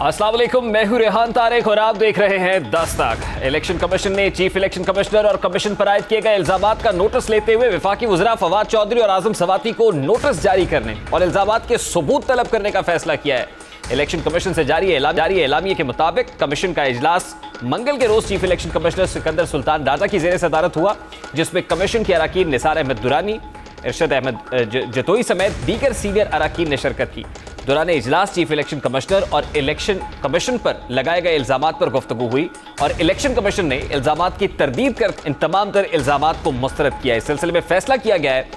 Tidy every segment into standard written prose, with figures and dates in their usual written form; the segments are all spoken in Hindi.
अस्सलाम वालेकुम, मैं हूं रेहान तारिक और आप देख रहे हैं 10 तक। इलेक्शन कमीशन ने चीफ इलेक्शन कमिश्नर और कमीशन पर आयद किए गए इल्जामात का नोटिस लेते हुए वफाकी वज़रा फवाद चौधरी और आज़म सवाती को नोटिस जारी करने और इल्जामात के सबूत तलब करने का फैसला किया है। इलेक्शन कमीशन से जारी एलामिये के मुताबिक कमीशन का इजलास मंगल के रोज chief election commissioner Sikandar Sultan Raja की ज़ेर सदारत हुआ, जिसमें कमीशन के अरकान निसार अहमद दुरानी, इरशद अहमद जतोई समेत दीगर सीनियर अरकान ने शिरकत की। दौरान इजलास चीफ इलेक्शन कमिश्नर और इलेक्शन कमीशन पर लगाए गए इल्जामात पर गुफ्तगू हुई और इलेक्शन कमीशन ने इल्जामात की तरदीद कर इन तमाम तर इल्जामात को मुस्तरद किया। इस सिलसिले में फैसला किया गया है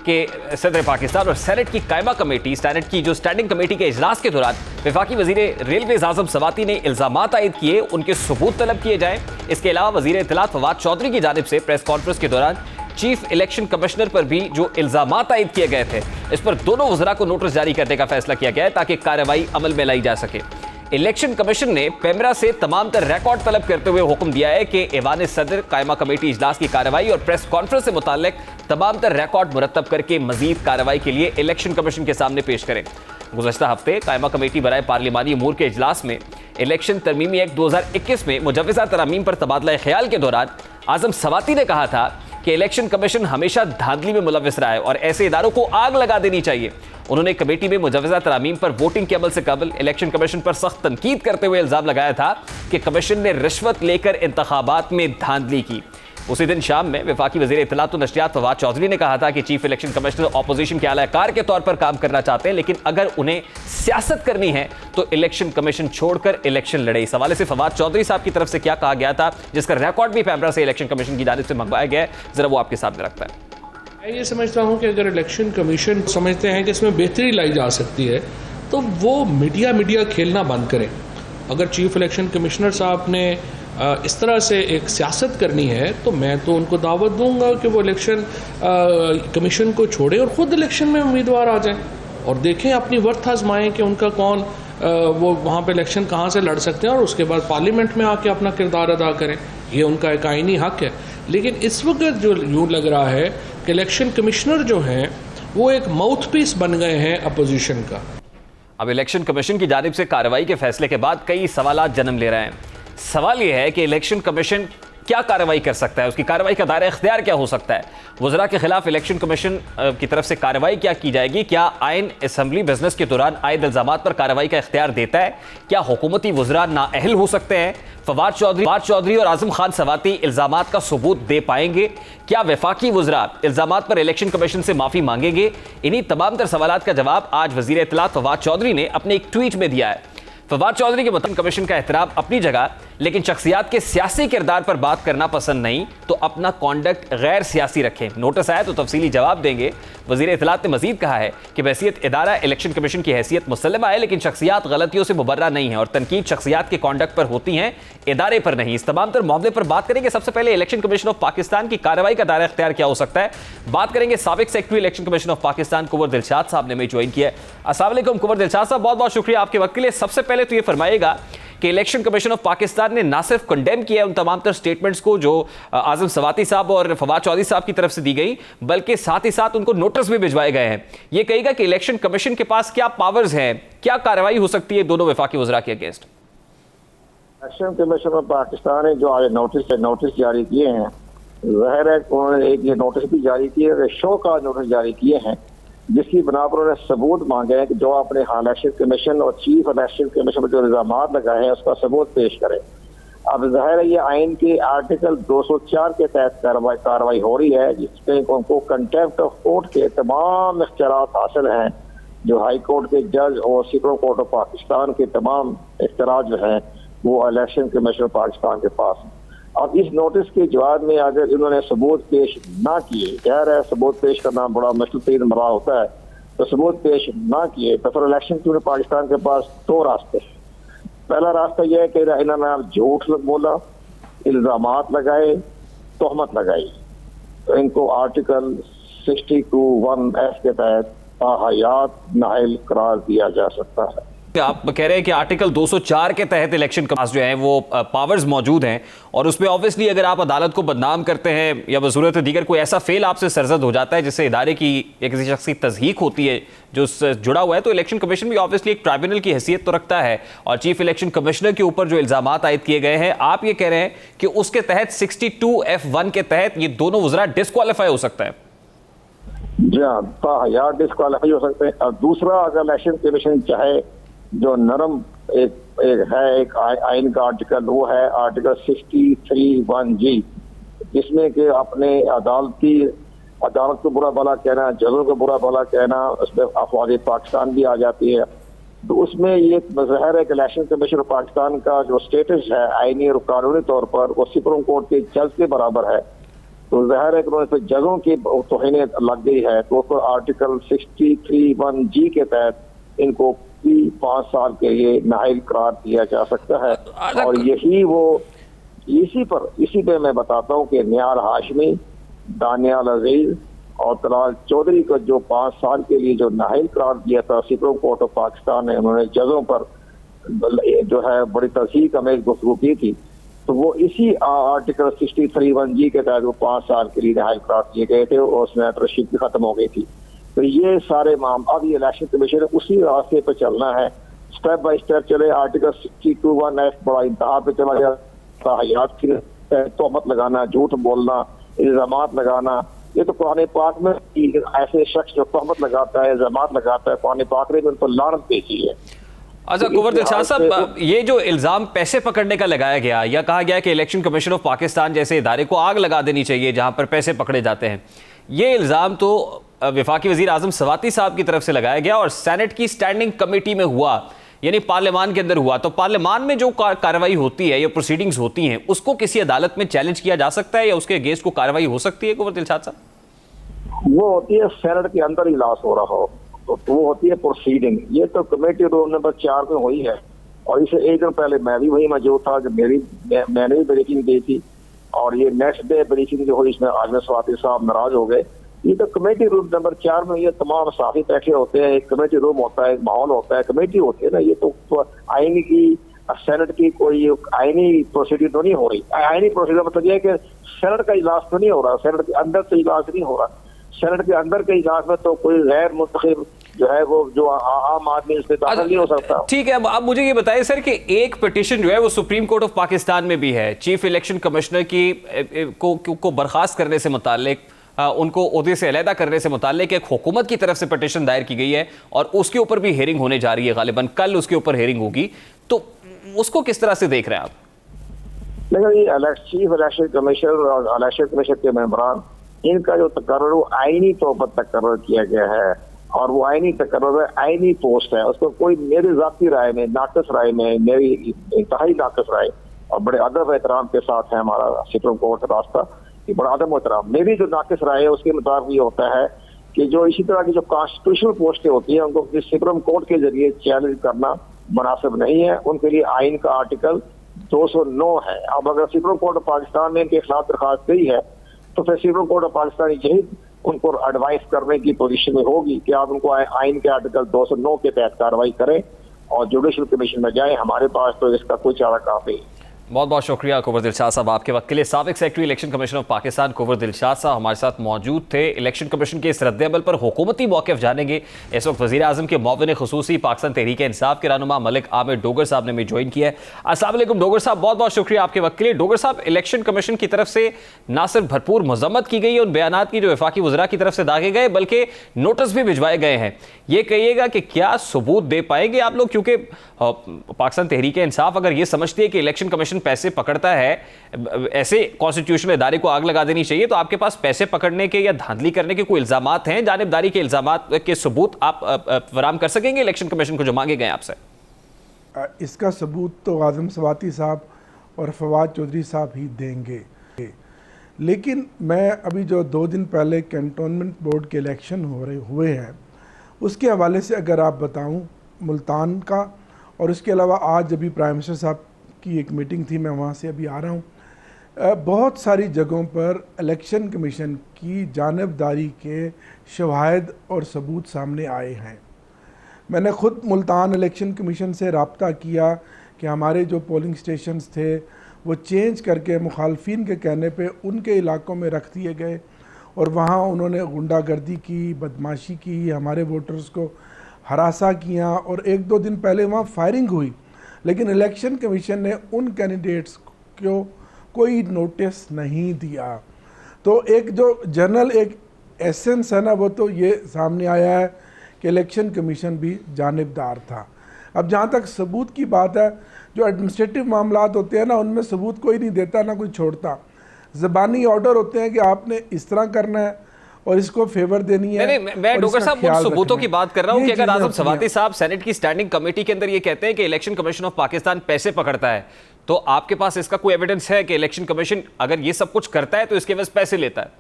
कि सदर पाकिस्तान और सेनेट की कायमा कमेटी सेनेट की जो स्टैंडिंग कमेटी के इजलास के दौरान वफाकी वजीर रेलवेज आज़म सवाती ने इल्जामात आयद किए, उनके सबूत तलब किए जाएँ। इसके अलावा वजीर इत्तलात फवाद चौधरी की जानिब से प्रेस कॉन्फ्रेंस के दौरान चीफ इलेक्शन कमिश्नर पर भी जो इल्जामात आयद किए गए थे, इस पर दोनों वज़रा को नोटिस जारी करने का फैसला किया गया है ताकि कार्रवाई अमल में लाई जा सके। इलेक्शन कमीशन ने पेमरा से तमाम तर रिकॉर्ड तलब करते हुए हुक्म दिया है कि ऐवान सदर कायमा कमेटी इजलास की कार्रवाई और प्रेस कॉन्फ्रेंस से मुताल्लिक तमाम तर रिकॉर्ड मुरतब करके मजीद कार्रवाई के लिए इलेक्शन कमीशन के सामने पेश करें। गुज़श्ता हफ्ते कायमा कमेटी बराए पार्लिमानी अमूर के इजलास में इलेक्शन तरमीमी एक्ट 2021 में मुजव्वज़ा तरामीम पर तबादला ख्याल के दौरान आज़म सवाती ने कहा था कि इलेक्शन कमीशन हमेशा धांधली में मुलव्वस रहा है और ऐसे इदारों को आग लगा देनी चाहिए। उन्होंने कमेटी में मुजव्वज़ा तरामीम पर वोटिंग के अमल से कबल इलेक्शन कमीशन पर सख्त तनकीद करते हुए इल्ज़ाम लगाया था कि कमीशन ने रिश्वत लेकर इंतखाबात में धांधली की। उसी दिन शाम में वफाकी वज़ीर इत्तलात और नशरियात फवाद चौधरी ने कहा था कि चीफ इलेक्शन कमिश्नर अपोजिशन के आलाकार के तौर पर काम करना चाहते हैं, लेकिन अगर उन्हें सियासत करनी है तो इलेक्शन कमीशन छोड़कर इलेक्शन लड़े। इस हवाले से फवाद चौधरी साहब की तरफ से क्या कहा गया था, जिसका रिकॉर्ड भी पैमरा से इलेक्शन कमीशन की जानिब से मंगवाया गया है, जरा वो आपके सामने रखता है। मैं ये समझता हूँ कि अगर इलेक्शन कमीशन समझते हैं कि इसमें बेहतरी लाई जा सकती है तो वो मीडिया खेलना बंद करें। अगर चीफ इलेक्शन कमिश्नर साहब ने इस तरह से एक सियासत करनी है तो मैं तो उनको दावत दूंगा कि वो इलेक्शन कमीशन को छोड़े और ख़ुद इलेक्शन में उम्मीदवार आ जाएं और देखें, अपनी वर्थ आजमाएं कि उनका कौन वो वहाँ पे इलेक्शन कहाँ से लड़ सकते हैं और उसके बाद पार्लियामेंट में आके अपना किरदार अदा करें। ये उनका एक आईनी हक है। लेकिन इस वक्त जो यूँ लग रहा है कि इलेक्शन कमिश्नर जो हैं वो एक माउथ पीस बन गए हैं अपोजिशन का। अब इलेक्शन कमीशन की जानिब से कार्रवाई के फैसले के बाद कई सवालात जन्म ले रहे हैं। सवाल यह है कि इलेक्शन कमीशन क्या कार्रवाई कर सकता है, उसकी कार्रवाई का दायरा इख्तियार क्या हो सकता है, वज़रा के खिलाफ इलेक्शन कमीशन की तरफ से कार्रवाई क्या की जाएगी, क्या आइन असम्बली बिजनेस के दौरान आयद इल्जामात पर कार्रवाई का इख्तियार देता है, क्या हुकूमती वज़रा नाअहल हो सकते हैं, फवाद चौधरी और आज़म खान सवाती इल्जामात का सबूत दे पाएंगे, क्या वफाकी वज़रा इल्जामात पर इलेक्शन कमीशन से माफ़ी मांगेंगे। इन्हीं तमाम तर सवालात का जवाब आज वज़ीर इत्तलात फवाद चौधरी ने अपने एक ट्वीट में दिया है। फवाद चौधरी के मुताबिक कमीशन का एहतराम अपनी जगह, लेकिन शख्सियात के सियासी किरदार पर बात करना पसंद नहीं तो अपना कॉन्डक्ट गैर सियासी रखें। नोटिस आया तो तफसीली जवाब देंगे। वज़ीर इत्तलात ने मजीद कहा है कि बहसीत इदारा इलेक्शन कमीशन की हैसियत मुसल्लमा है, लेकिन शख्सियात गलतियों से मुबर्रा नहीं है और तनकीद शख्सियात के कॉन्डक्ट पर होती हैं, इदारे पर नहीं। इस तमाम तर मामले पर बात करेंगे। सबसे पहले इलेक्शन कमीशन ऑफ पाकिस्तान की कार्रवाई का दायरा इख्तियार क्या हो सकता है, बात करेंगे। साबिक secretary election commission of Pakistan Kunwar Dilshad साहब ने हमें ज्वाइन किया है। अस्सलाम वालेकुम कुंवर दिलशाद साहब, बहुत बहुत शुक्रिया आपके वक्त के लिए। सबसे पहले तो ये फरमाइएगा कि इलेक्शन कमीशन ऑफ पाकिस्तान ने ना सिर्फ कंडेम किया उन तमाम तर स्टेटमेंट्स को जो आज़म सवाती साहब और फवाद चौधरी साहब की तरफ से दी गई, बल्कि साथ ही साथ उनको नोटिस भी भिजवाए गए हैं। ये कहेगा कि इलेक्शन कमीशन के पास क्या पावर्स हैं, क्या कार्रवाई हो सकती है दोनों वफाकी वज़रा के against. Election commission of Pakistan ने जो आज नोटिस जारी किए हैं, ज़ाहिर है उन्होंने एक ये नोटिस भी जारी किए और शो का नोटिस जारी किए हैं, जिसकी बना पर उन्होंने सबूत मांगे हैं कि जो आपने इलेक्शन कमीशन और चीफ इलेक्शन कमीशन पर जो इल्जामात लगाए हैं उसका सबूत पेश करें। अब जाहिर है ये आइन के आर्टिकल 204 के तहत कार्रवाई हो रही है, जिसमें उनको कंटेम्प्ट ऑफ कोर्ट के तमाम इख्तियारात हासिल हैं, जो हाई कोर्ट के जज और सुप्रीम कोर्ट ऑफ पाकिस्तान के तमाम इख्तियारात जो हैं वो इलेक्शन कमीशन ऑफ पाकिस्तान के पास हैं। अब इस नोटिस के जवाब में अगर इन्होंने सबूत पेश ना किए, कह रहे हैं सबूत पेश करना बड़ा मुश्किल तरीन मरा होता है, तो सबूत पेश ना किए तो फिर इलेक्शन कमीशन पाकिस्तान के पास दो रास्ते हैं। पहला रास्ता यह है कि इन्होंने झूठ बोला, इल्जामात लगाए, तोहमत लगाई, तो इनको आर्टिकल 62(1)(f) के तहत हयात नाअहल करार दिया जा सकता है। आप कह रहे हैं कि आर्टिकल 204 के तहत इलेक्शन के पास जो है वो पावर्स मौजूद हैं और उसमें ऑब्वियसली अगर आप अदालत को बदनाम करते हैं या बसूरत दीगर कोई ऐसा फेल आपसे सरजद हो जाता है जिससे इदारे की या किसी शख्स की तज़हीक होती है जो उससे जुड़ा हुआ है, तो इलेक्शन कमीशन भी ऑब्वियसली एक ट्राइब्यूनल की हैसियत तो रखता है और चीफ इलेक्शन कमिश्नर के ऊपर जो इल्ज़ाम आयद किए गए हैं, आप ये कह रहे हैं कि उसके तहत 62F1 के तहत ये दोनों वज़रा डिस्क्वालीफाई हो सकता है। जी हाँ, यार डिस्क्वालीफाई हो सकते हैं। और दूसरा, अगर इलेक्शन कमीशन चाहे जो नरम एक आइन का आर्टिकल, वो है आर्टिकल 63(1)G, जिसमें कि अपने अदालत को बुरा भला कहना, जजों को बुरा भला कहना, उसमें अफवाज पाकिस्तान भी आ जाती है। तो उसमें ये ज़ाहिर है कि इलेक्शन कमीशन ऑफ पाकिस्तान का जो स्टेटस है आईनी और कानूनी तौर पर वो सुप्रीम कोर्ट के जज के बराबर है। तो ज़ाहिर है कि उन्होंने जजों की तौहीन लग गई है, तो उसको आर्टिकल 63(1)G के तहत इनको 5 साल के लिए नाअहल करार दिया जा सकता है। और इसी पे मैं बताता हूँ कि नियार हाशमी, दानियाल अजीज और तलाल चौधरी को जो 5 साल के लिए जो नाअहल करार दिया था सुप्रीम कोर्ट ऑफ पाकिस्तान ने, उन्होंने जजों पर जो है बड़ी तस्हीक अमेज गुफ्तगू की थी, तो वो इसी आर्टिकल 63(1)G के तहत वो 5 साल के लिए नाअहल करार दिए गए थे और उसमें रशीद भी खत्म हो गई थी। तो ये सारे मामले, अब ये इलेक्शन कमीशन उसी रास्ते पर चलना है, स्टेप बाय स्टेप चले। आर्टिकल 62(1)F बड़ा इंतहा पे चला गया, हयात की तोहमत लगाना, झूठ बोलना, इल्जामात लगाना, ये तो कुरान पाक में ऐसे शख्स जो तोहमत लगाता है, इल्जामात लगाता है, कुरान पाक ने उन पर लानत भेजी है। अच्छा कुंवर दिलशाद साहब, ये जो इल्ज़ाम पैसे पकड़ने का लगाया गया या कहा गया कि इलेक्शन कमीशन ऑफ पाकिस्तान जैसे इदारे को आग लगा देनी चाहिए जहां पर पैसे पकड़े जाते हैं, ये इल्ज़ाम तो वफाकी वज़ीर आज़म सवाती साहब की तरफ से लगाया गया और सेनेट की स्टैंडिंग कमेटी में हुआ, यानी पार्लियामान के अंदर हुआ। तो पार्लियामान में जो कार्रवाई होती है या प्रोसीडिंग्स होती हैं, उसको किसी अदालत में चैलेंज किया जा सकता है या उसके अगेंस्ट को कार्रवाई हो सकती है कुंवर दिलशाद साहब? वो होती है सेनेट के अंदर इजलास हो रहा हो तो वो होती है प्रोसीडिंग। ये तो कमेटी रूम नंबर 4 में हुई है और इसे एक दिन पहले मैं भी वही मौजूद था जब मैंने भी ब्रीफिंग दी थी, और ये नेक्स्ट डे ब्रीफिंग जो हुई इसमें आजम सवाती साहब नाराज हो गए। ये तो कमेटी रूम नंबर 4 में ये तमाम साथी बैठे होते हैं, एक कमेटी रूम होता है, एक माहौल होता है, कमेटी होती है ना। ये तो आईनी की सेनेट की कोई आईनी प्रोसीडिंग तो नहीं हो रही। आईनी प्रोसीडिंग मतलब यह है कि सेनेट का इजलास तो नहीं हो रहा, सेनेट के अंदर से इजलास नहीं हो रहा। सेनेट के अंदर के इजलास में तो कोई गैर मुंतखब जो है वो जो आम आदमी इसमें दाखिल नहीं हो सकता। ठीक है, अब मुझे ये बताइए सर कि एक पिटीशन जो है वो सुप्रीम कोर्ट ऑफ पाकिस्तान में भी है, चीफ इलेक्शन कमिश्नर की को बर्खास्त करने से मुताल्लिक, उनको ओहदे से अलहदा करने से मुताल्लिक एक हुकूमत की तरफ से पिटीशन दायर की गई है और उसके ऊपर भी हेयरिंग होने जा रही है, गालिबन कल उसके ऊपर हेयरिंग होगी। तो उसको किस तरह से देख रहे हैं आप? लेकिन ये चीफ इलेक्शन कमिश्नर और इलेक्शन कमीशन के मेंबरान, इनका जो तकर्रुर वो आईनी तौर पर तकर्रुर किया गया है और वो आईनी तकर्रुर है, आईनी पोस्ट है। उसको कोई मेरी ज़ाती राय में, नाक़िस राय में, मेरी इंतहाई नाक़िस राय और बड़े अदब एहतराम के साथ है हमारा सुप्रीम कोर्ट का रास्ता, ये बड़ा अदब एहतराम। मेरी जो नाक़िस राय है उसके मुताबिक ये होता है कि जो इसी तरह की जो कॉन्स्टिट्यूशनल पोस्टें होती हैं उनको सुप्रीम कोर्ट के जरिए चैलेंज करना मुनासिब नहीं है। उनके लिए आइन का आर्टिकल 209 है। अब अगर सुप्रीम कोर्ट ऑफ पाकिस्तान ने इनके खिलाफ दरखास्त दी है तो फिर सुप्रीम कोर्ट ऑफ पाकिस्तान यही उनको एडवाइस करने की पोजीशन में होगी कि आप उनको आइन के आर्टिकल 209 के तहत कार्रवाई करें और जुडिशल कमीशन में जाएं। हमारे पास तो इसका कोई चारा काफी है। बहुत बहुत शुक्रिया कुंवर दिलशाद साहब आपके वक्त के लिए। साबिक secretary election commission of Pakistan Kunwar Dilshad साहब हमारे साथ मौजूद थे। इलेक्शन कमीशन के इस रद्द-ए-अमल पर हुकूमती मौक़िफ़ जानेंगे। इस वक्त वज़ीर आज़म के मुआविन ख़ुसूसी पाकिस्तान तहरीक इंसाफ के रहनुमा मलिक आमिर डोगर साहब ने भी ज्वाइन किया है। अस्सलाम वालेकुम डोगर साहब, बहुत बहुत शुक्रिया आपके वक्त के लिए। डोगर साहब, इलेक्शन कमीशन की तरफ से ना सिर्फ भरपूर मज़म्मत की गई है उन बयानात की जो वफाकी वज़रा की तरफ से दागे गए, बल्कि नोटिस भी भिजवाए गए हैं। ये कहिएगा कि क्या सबूत दे पाएंगे आप लोग, क्योंकि पाकिस्तान तहरीक इंसाफ अगर ये समझती है कि इलेक्शन कमीशन पैसे पकड़ता है, ऐसे कॉन्स्टिट्यूशनल इदारे को आग लगा देनी चाहिए, तो आपके पास पैसे पकड़ने के या धांधली करने के कोई इल्जामात हैं, जानिबदारी के इल्जामात के सबूत आप फराहम कर सकेंगे इलेक्शन कमीशन को जो मांगे गए आपसे? इसका सबूत तो आज़म सवाती साहब और फवाद चौधरी साहब ही देंगे। लेकिन मैं अभी जो 2 दिन पहले कैंटोनमेंट बोर्ड के इलेक्शन हुए हैं उसके हवाले से अगर आप बताऊं, मुल्तान का, और उसके अलावा आज अभी प्राइम मिनिस्टर साहब की एक मीटिंग थी, मैं वहाँ से अभी आ रहा हूँ। बहुत सारी जगहों पर इलेक्शन कमीशन की जानिबदारी के शवाहिद और सबूत सामने आए हैं। मैंने खुद मुल्तान इलेक्शन कमीशन से रब्ता किया कि हमारे जो पोलिंग स्टेशंस थे वो चेंज करके मुखालफिन के कहने पे उनके इलाकों में रख दिए गए और वहाँ उन्होंने गुंडागर्दी की, बदमाशी की, हमारे वोटर्स को हरासा किया और 1-2 दिन पहले वहाँ फायरिंग हुई। लेकिन इलेक्शन कमीशन ने उन कैंडिडेट्स को कोई नोटिस नहीं दिया। तो एक जो जनरल एक एसेंस है ना, वो तो ये सामने आया है कि इलेक्शन कमीशन भी जानिबदार था। अब जहाँ तक सबूत की बात है, जो एडमिनिस्ट्रेटिव मामलात होते हैं ना, उनमें सबूत कोई नहीं देता ना कोई छोड़ता। ज़बानी ऑर्डर होते हैं कि आपने इस तरह करना है और इसको फेवर देनी है। नहीं, मैं डॉक्टर साहब उन सबूतों की बात कर रहा हूं कि अगर आजम सवाती साहब सेनेट की स्टैंडिंग कमेटी के अंदर ये कहते हैं कि इलेक्शन कमीशन ऑफ पाकिस्तान पैसे पकड़ता है, तो आपके पास इसका कोई एविडेंस है कि इलेक्शन कमीशन अगर ये सब कुछ करता है तो इसके वजह पैसे लेता है?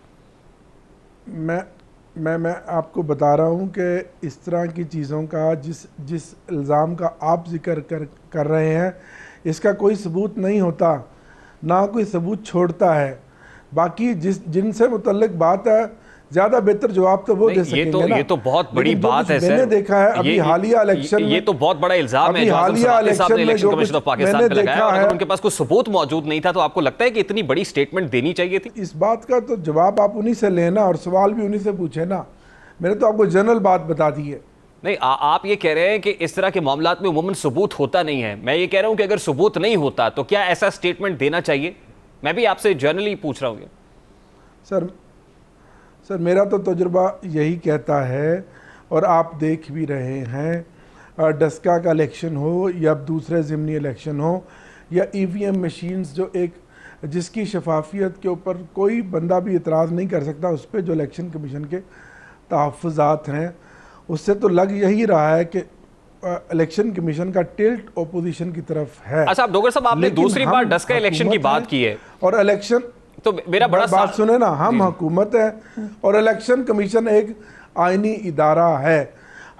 मैं आपको बता रहा हूं कि इस तरह की चीज़ों का जिस इल्ज़ाम का आप जिक्र कर रहे हैं, इसका कोई सबूत नहीं होता, ना कोई सबूत छोड़ता है। बाकी जिनसे मुतल्लिक बात है, ज़्यादा बेहतर जवाब तो वो दे सकेंगे ना। ये तो बहुत बड़ी बात है सर। मैंने देखा है अभी हालिया इलेक्शन में, ये तो बहुत बड़ा इल्जाम है जो हालिया इलेक्शन में इलेक्शन कमीशन ऑफ पाकिस्तान पे लगाया और अगर उनके पास कोई सबूत मौजूद नहीं था तो आपको लगता है कि इतनी बड़ी स्टेटमेंट देनी चाहिए थी? इस बात का तो जवाब आप उन्हीं से लेना और सवाल भी उन्हीं से पूछे ना। मैंने तो आपको जनरल बात बता दी है। नहीं, आप ये कह रहे हैं कि इस तरह के मामलात में उमूमन सबूत होता नहीं है। मैं ये कह रहा हूं कि अगर सबूत नहीं होता तो क्या ऐसा स्टेटमेंट देना चाहिए? मैं भी आपसे जनरली पूछ रहा हूं। सर मेरा तो तजुर्बा यही कहता है और आप देख भी रहे हैं, डस्का का इलेक्शन हो या दूसरे ज़िमनी इलेक्शन हो या ईवीएम मशीन्स जो एक जिसकी शफाफियत के ऊपर कोई बंदा भी इतराज़ नहीं कर सकता, उस पर जो इलेक्शन कमीशन के तहफ़्फ़ुज़ात हैं, उससे तो लग यही रहा है कि इलेक्शन कमीशन का टिल्ट ओपोजिशन की तरफ है। अच्छा, आप डॉक्टर साहब आपने दूसरी बार डस्का इलेक्शन की बात की है और इलेक्शन तो मेरा बड़ा बात सुने ना, हम हुकूमत है और इलेक्शन कमीशन एक आइनी इदारा है।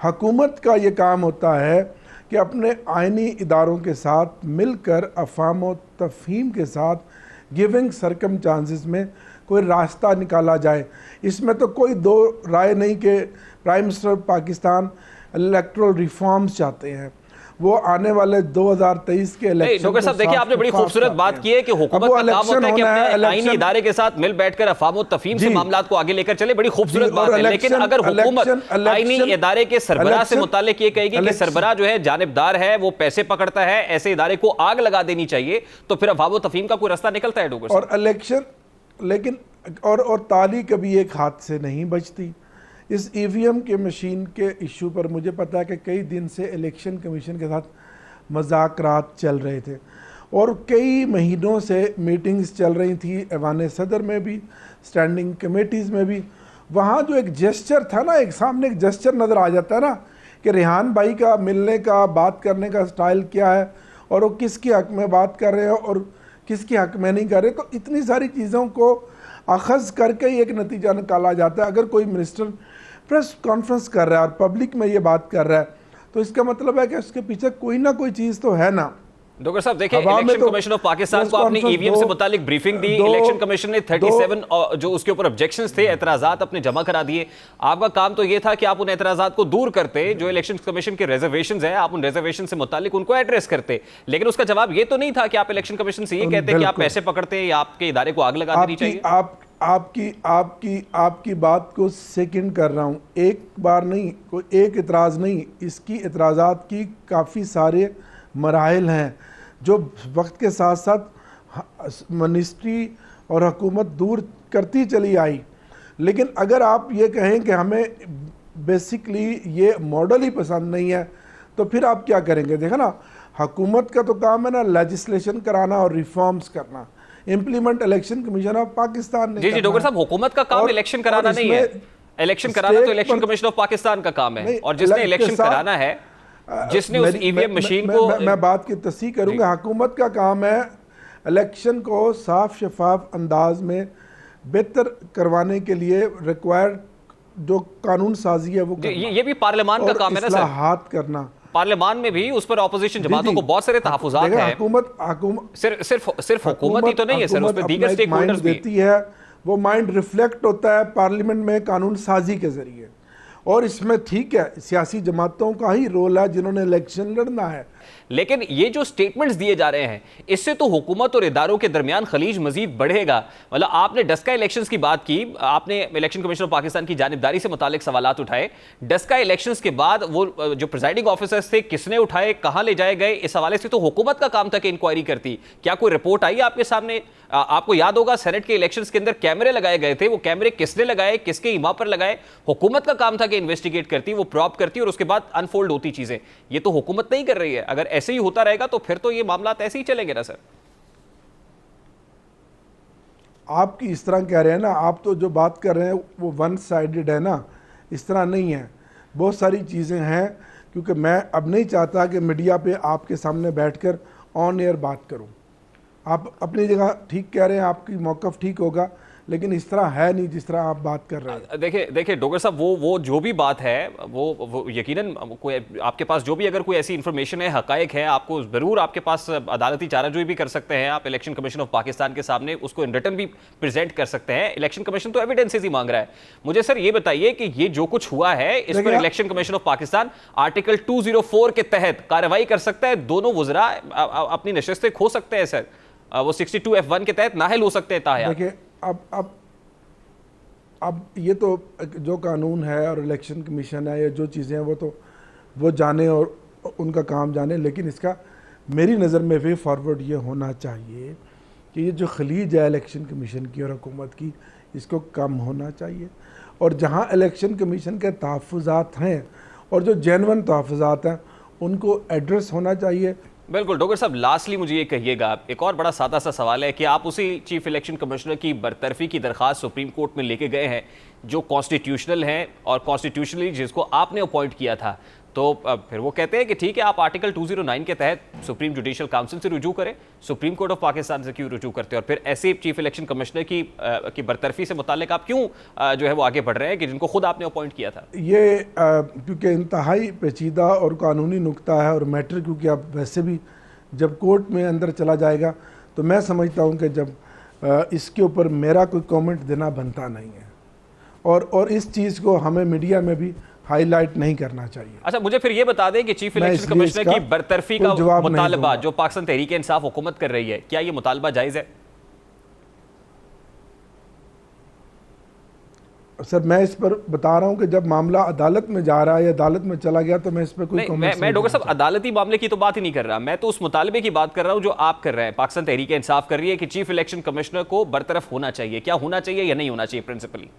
हुकूमत का ये काम होता है कि अपने आइनी इदारों के साथ मिलकर अफ़ाम व तफ़हीम के साथ गिविंग सरकमस्टांसेस में कोई रास्ता निकाला जाए। इसमें तो कोई दो राय नहीं कि prime minister Pakistan electoral reforms चाहते हैं, वो आने वाले 2023 के इलेक्शन। डॉक्टर साहब देखिए, आपने बड़ी खूबसूरत बात की है कि हुकूमत का काम होता है कि अपने आईनी इदारे के साथ मिल बैठकर अफ़वाम व तफ़हीम से मामलात को आगे लेकर चले। बड़ी खूबसूरत बात है, लेकिन अगर हुकूमत आईनी इदारे के सरबराह से मुताल्लिक ये कहेगी कि सरबराह जो है जानिबदार है, वो पैसे पकड़ता है, ऐसे इदारे को आग लगा देनी चाहिए, तो फिर अफ़वाम व तफ़हीम का कोई रास्ता निकलता है डॉक्टर साहब? और इलेक्शन लेकिन और ताली कभी एक हाथ से नहीं बचती। इस ईवीएम के मशीन के इशू पर मुझे पता है कि कई दिन से इलेक्शन कमीशन के साथ मज़ाकरात चल रहे थे और कई महीनों से मीटिंग्स चल रही थी, ऐवान सदर में भी, स्टैंडिंग कमेटीज़ में भी। वहाँ जो एक जेस्चर था ना, एक सामने एक जेस्चर नज़र आ जाता है ना कि रेहान भाई का मिलने का, बात करने का स्टाइल क्या है और वो किसके हक़ में बात कर रहे हैं और किसके हक़ में नहीं कर रहे। तो इतनी सारी चीज़ों को अखज़ करके ही एक नतीजा निकाला जाता है। अगर कोई मिनिस्टर प्रेस कॉन्फ्रेंस कर रहा है और पब्लिक में ये बात कर रहा है, तो इसका मतलब है कि उसके पीछे कोई ना कोई चीज़ तो है ना। डॉक्टर साहब देखिए, इलेक्शन कमीशन ऑफ पाकिस्तान को आपने ईवीएम से मुतालिक ब्रीफिंग दी, इलेक्शन कमीशन ने 37 जो उसके ऊपर ऑब्जेक्शंस थे, एतराज़ात अपने जमा करा दिए। आपका काम तो ये था कि आप उन एतराज़ात को दूर करते, जो इलेक्शन कमीशन के रिजर्वेशंस हैं, आप उन रिजर्वेशन से मुतालिक उनको एड्रेस करते। लेकिन उसका जवाब ये तो नहीं था कि आप इलेक्शन कमीशन से ये कहते कि आप पैसे पकड़ते हैं या आपके इदारे को आग लगा देनी चाहिए। आपकी बात को सेकंड कर रहा हूँ, एक बार नहीं, कोई एक इतराज़ नहीं, इसकी एतराज़ात की काफ़ी सारे मराहिल हैं जो वक्त के साथ साथ मिनिस्ट्री और हुकूमत दूर करती चली आई। लेकिन अगर आप ये कहें कि हमें बेसिकली ये मॉडल ही पसंद नहीं है, तो फिर आप क्या करेंगे? देखा ना, हुकूमत का तो काम है ना लेजिस्लेशन कराना और रिफॉर्म्स करना। Implement election commission of Pakistan ने जी डॉक्टर साहब, हुकूमत का काम इलेक्शन कराना नहीं है, इलेक्शन कराना तो इलेक्शन कमीशन ऑफ पाकिस्तान का काम है। और जिसने इलेक्शन कराना है, जिसने उस ईवीएम मशीन को, मैं बात की तस्दीक करूंगा, हुकूमत का काम है इलेक्शन को साफ शफाफ अंदाज में बेहतर करवाने के लिए रिक्वायर्ड जो कानून साजी है वो ये भी पार्लियामान का काम है ना सर, हाथ करना। पार्लियामान में भी उस पर ऑपोजिशन जमातों को बहुत सारे तहफ़्फ़ुज़ात हैं। हुकूमत सिर्फ हुकूमत ही तो नहीं है सर, उस पर दीगर स्टेक होल्डर्स भी देती है। वो माइंड रिफ्लेक्ट होता है पार्लियामेंट में कानून साजी के जरिए, और इसमें ठीक है, सियासी जमातों का ही रोल है जिन्होंने इलेक्शन लड़ना है। लेकिन ये जो स्टेटमेंट्स दिए जा रहे हैं, इससे तो हुकूमत और इदारों के दरमियान खलीज मजीद बढ़ेगा। मतलब आपने डस्का इलेक्शंस की बात की, आपने इलेक्शन कमीशन ऑफ पाकिस्तान की जानिबदारी से मुतालिक सवालात उठाए। डस्का इलेक्शंस के बाद वो जो प्रिजाइडिंग ऑफिसर्स थे, किसने उठाए, कहां ले जाए गए, इस हवाले से तो हुकूमत का काम था कि इंक्वायरी करती। क्या कोई रिपोर्ट आई आपके सामने? आपको याद होगा सेनेट के इलेक्शंस के अंदर कैमरे लगाए गए थे, वो कैमरे किसने लगाए, किसके इमा पर लगाए? हुकूमत का काम था कि इन्वेस्टिगेट करती, वो प्रॉप करती और उसके बाद अनफोल्ड होती चीजें। ये तो हुकूमत नहीं कर रही है। अगर ऐसे ही होता रहेगा तो फिर तो ये मामला ऐसे ही चलेंगे ना सर। आपकी इस तरह कह रहे हैं ना, आप तो जो बात कर रहे हैं वो वन साइडेड है ना, इस तरह नहीं है। बहुत सारी चीज़ें हैं, क्योंकि मैं अब नहीं चाहता कि मीडिया पे आपके सामने बैठकर ऑन एयर बात करूं। आप अपनी जगह ठीक कह रहे हैं, आपकी मौक़िफ़ ठीक होगा, लेकिन इस तरह है नहीं जिस तरह आप बात कर रहे हैं। देखिए डोगर साहब, वो जो भी बात है वो यकीनन कोई आपके पास जो भी अगर कोई ऐसी इंफॉर्मेशन है, हकायक है, आपको ज़रूर आपके पास अदालती चाराजोई भी कर सकते हैं आप इलेक्शन कमीशन ऑफ पाकिस्तान के सामने, उसको इन रिटन भी प्रेजेंट कर सकते हैं। इलेक्शन कमीशन तो एविडेंसेस ही मांग रहा है। मुझे सर ये बताइए कि ये जो कुछ हुआ है, इस पर election commission of Pakistan article 204 के तहत कार्रवाई कर सकता है? दोनों वज़रा अपनी नशिस्तें खो सकते हैं सर, वो 62F1 के तहत नाहल हो सकते हैं ताया। देखिए अब ये तो जो कानून है और इलेक्शन कमीशन है, या जो चीज़ें हैं वो जाने और उनका काम जाने, लेकिन इसका मेरी नज़र में वे फॉरवर्ड ये होना चाहिए कि ये जो खलीज है इलेक्शन कमीशन की और हुकूमत की, इसको कम होना चाहिए। और जहाँ इलेक्शन कमीशन के तहफ़्फ़ुज़ात हैं और जो जेन्युइन तहफ़्फ़ुज़ात हैं, उनको एड्रेस होना चाहिए। बिल्कुल डॉक्टर साहब, लास्टली मुझे ये कहिएगा, एक और बड़ा सादा सा सवाल है कि आप उसी चीफ इलेक्शन कमिश्नर की बरतरफी की दरख्वास्त सुप्रीम कोर्ट में लेके गए हैं, जो कॉन्स्टिट्यूशनल हैं और कॉन्स्टिट्यूशनली जिसको आपने अपॉइंट किया था, तो फिर वो कहते हैं कि ठीक है, आप आर्टिकल 209 के तहत सुप्रीम जुडिशल काउंसिल से रुजू करें, सुप्रीम कोर्ट ऑफ पाकिस्तान से क्यों रुजू करते हैं? और फिर ऐसे चीफ इलेक्शन कमिश्नर की बरतरफी से मुताल्लिक आप क्यों जो है वो आगे बढ़ रहे हैं कि जिनको खुद आपने अपॉइंट किया था? ये क्योंकि इंतहाई पेचीदा और कानूनी नुक्ता है और मैटर, क्योंकि आप वैसे भी जब कोर्ट में अंदर चला जाएगा तो मैं समझता हूँ कि जब इसके ऊपर मेरा कोई कमेंट देना बनता नहीं है, और इस चीज़ को हमें मीडिया में भी हाईलाइट नहीं करना चाहिए। अच्छा, मुझे फिर ये बता दें कि चीफ इलेक्शन कमिश्नर की बरतरफी का मुतालबा जो पाकिस्तान तहरीक इंसाफ हुकूमत कर रही है, क्या ये मुतालबा जायज़ है? सर मैं इस पर बता रहा हूं कि जब मामला अदालत में जा रहा है या अदालत में चला गया तो मैं इस पर कोई कमेंट मैं डॉक्टर साहब अदालती मामले की तो बात ही नहीं कर रहा, मैं तो उस मुतालबे की बात कर रहा हूं जो आप कर रहे हैं। पाकिस्तान तहरीक इंसाफ कर रही है कि चीफ इलेक्शन कमिश्नर को बरतरफ होना चाहिए, क्या होना चाहिए या नहीं होना चाहिए प्रिंसिपली?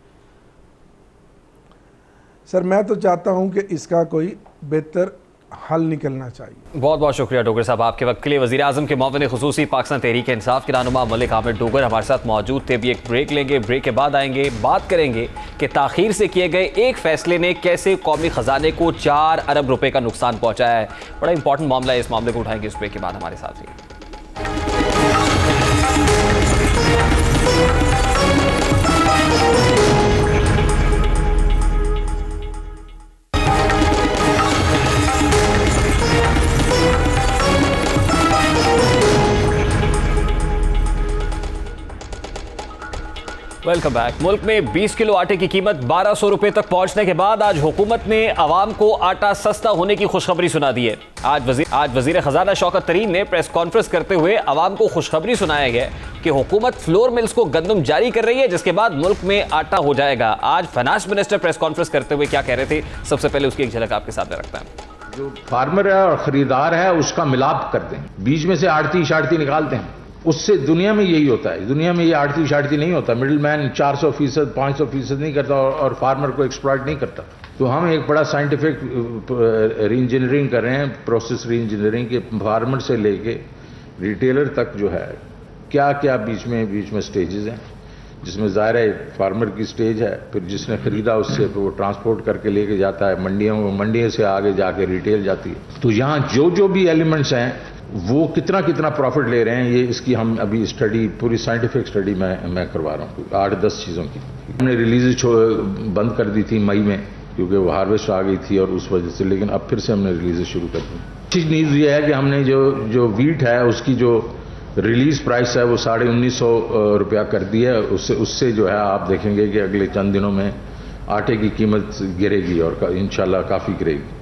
सर मैं तो चाहता हूं कि इसका कोई बेहतर हल निकलना चाहिए। बहुत बहुत शुक्रिया डोगर साहब आपके वक्त के लिए। वज़ीर आज़म के मुआविन खुसूसी पाकिस्तान तहरीक इंसाफ के रहनुमा मलिक हामिद डोगर हमारे साथ मौजूद थे। भी एक ब्रेक लेंगे, ब्रेक के बाद आएंगे, बात करेंगे कि ताख़ीर से किए गए एक फैसले ने कैसे कौमी ख़जाने को 4 अरब रुपए का नुकसान पहुंचाया है। बड़ा इंपॉर्टेंट मामला है, इस मामले को उठाएंगे इस ब्रेक के बाद। हमारे साथ रहिए। Welcome back. मुल्क में 20 किलो आटे की कीमत 1200 रुपए तक पहुंचने के बाद आज हुकूमत ने आवाम को आटा सस्ता होने की खुशखबरी सुना दी है। आज वजीर खजाना शौकत तरीन ने प्रेस कॉन्फ्रेंस करते हुए आवाम को खुशखबरी सुनाया गया कि हुकूमत फ्लोर मिल्स को गंदम जारी कर रही है, जिसके बाद मुल्क में आटा हो जाएगा। आज फाइनेंस मिनिस्टर प्रेस कॉन्फ्रेंस करते हुए क्या कह रहे थे, सबसे पहले उसकी एक झलक आपके सामने रखता है। जो फार्मर है और खरीदार है उसका मिलाप करते हैं, बीच में से आड़ती शाड़ती निकालते हैं। उससे दुनिया में यही होता है, दुनिया में ये आड़ती शाड़ती नहीं होता। मिडिल मैन 400%, 500% नहीं करता और फार्मर को एक्सप्लॉइट नहीं करता। तो हम एक बड़ा साइंटिफिक री इंजीनियरिंग कर रहे हैं, प्रोसेस री इंजीनियरिंग के, फार्मर से लेके रिटेलर तक जो है क्या क्या बीच में स्टेजेस हैं, जिसमें ज़ाहिर है फार्मर की स्टेज है, फिर जिसने खरीदा उससे वो ट्रांसपोर्ट करके लेके जाता है मंडियों से आगे जाके रिटेल जाती है। तो यहाँ जो भी एलिमेंट्स हैं वो कितना प्रॉफिट ले रहे हैं, ये इसकी हम अभी स्टडी, पूरी साइंटिफिक स्टडी मैं करवा रहा हूँ 8-10 चीज़ों की। हमने रिलीज बंद कर दी थी मई में, क्योंकि वो हार्वेस्ट आ गई थी और उस वजह से, लेकिन अब फिर से हमने रिलीज शुरू कर दी। चीज़ न्यूज़ ये है कि हमने जो वीट है उसकी जो रिलीज प्राइस है वो 1950 रुपया कर दी है। उससे जो है आप देखेंगे कि अगले चंद दिनों में आटे की कीमत गिरेगी और इंशाल्लाह काफ़ी गिरेगी।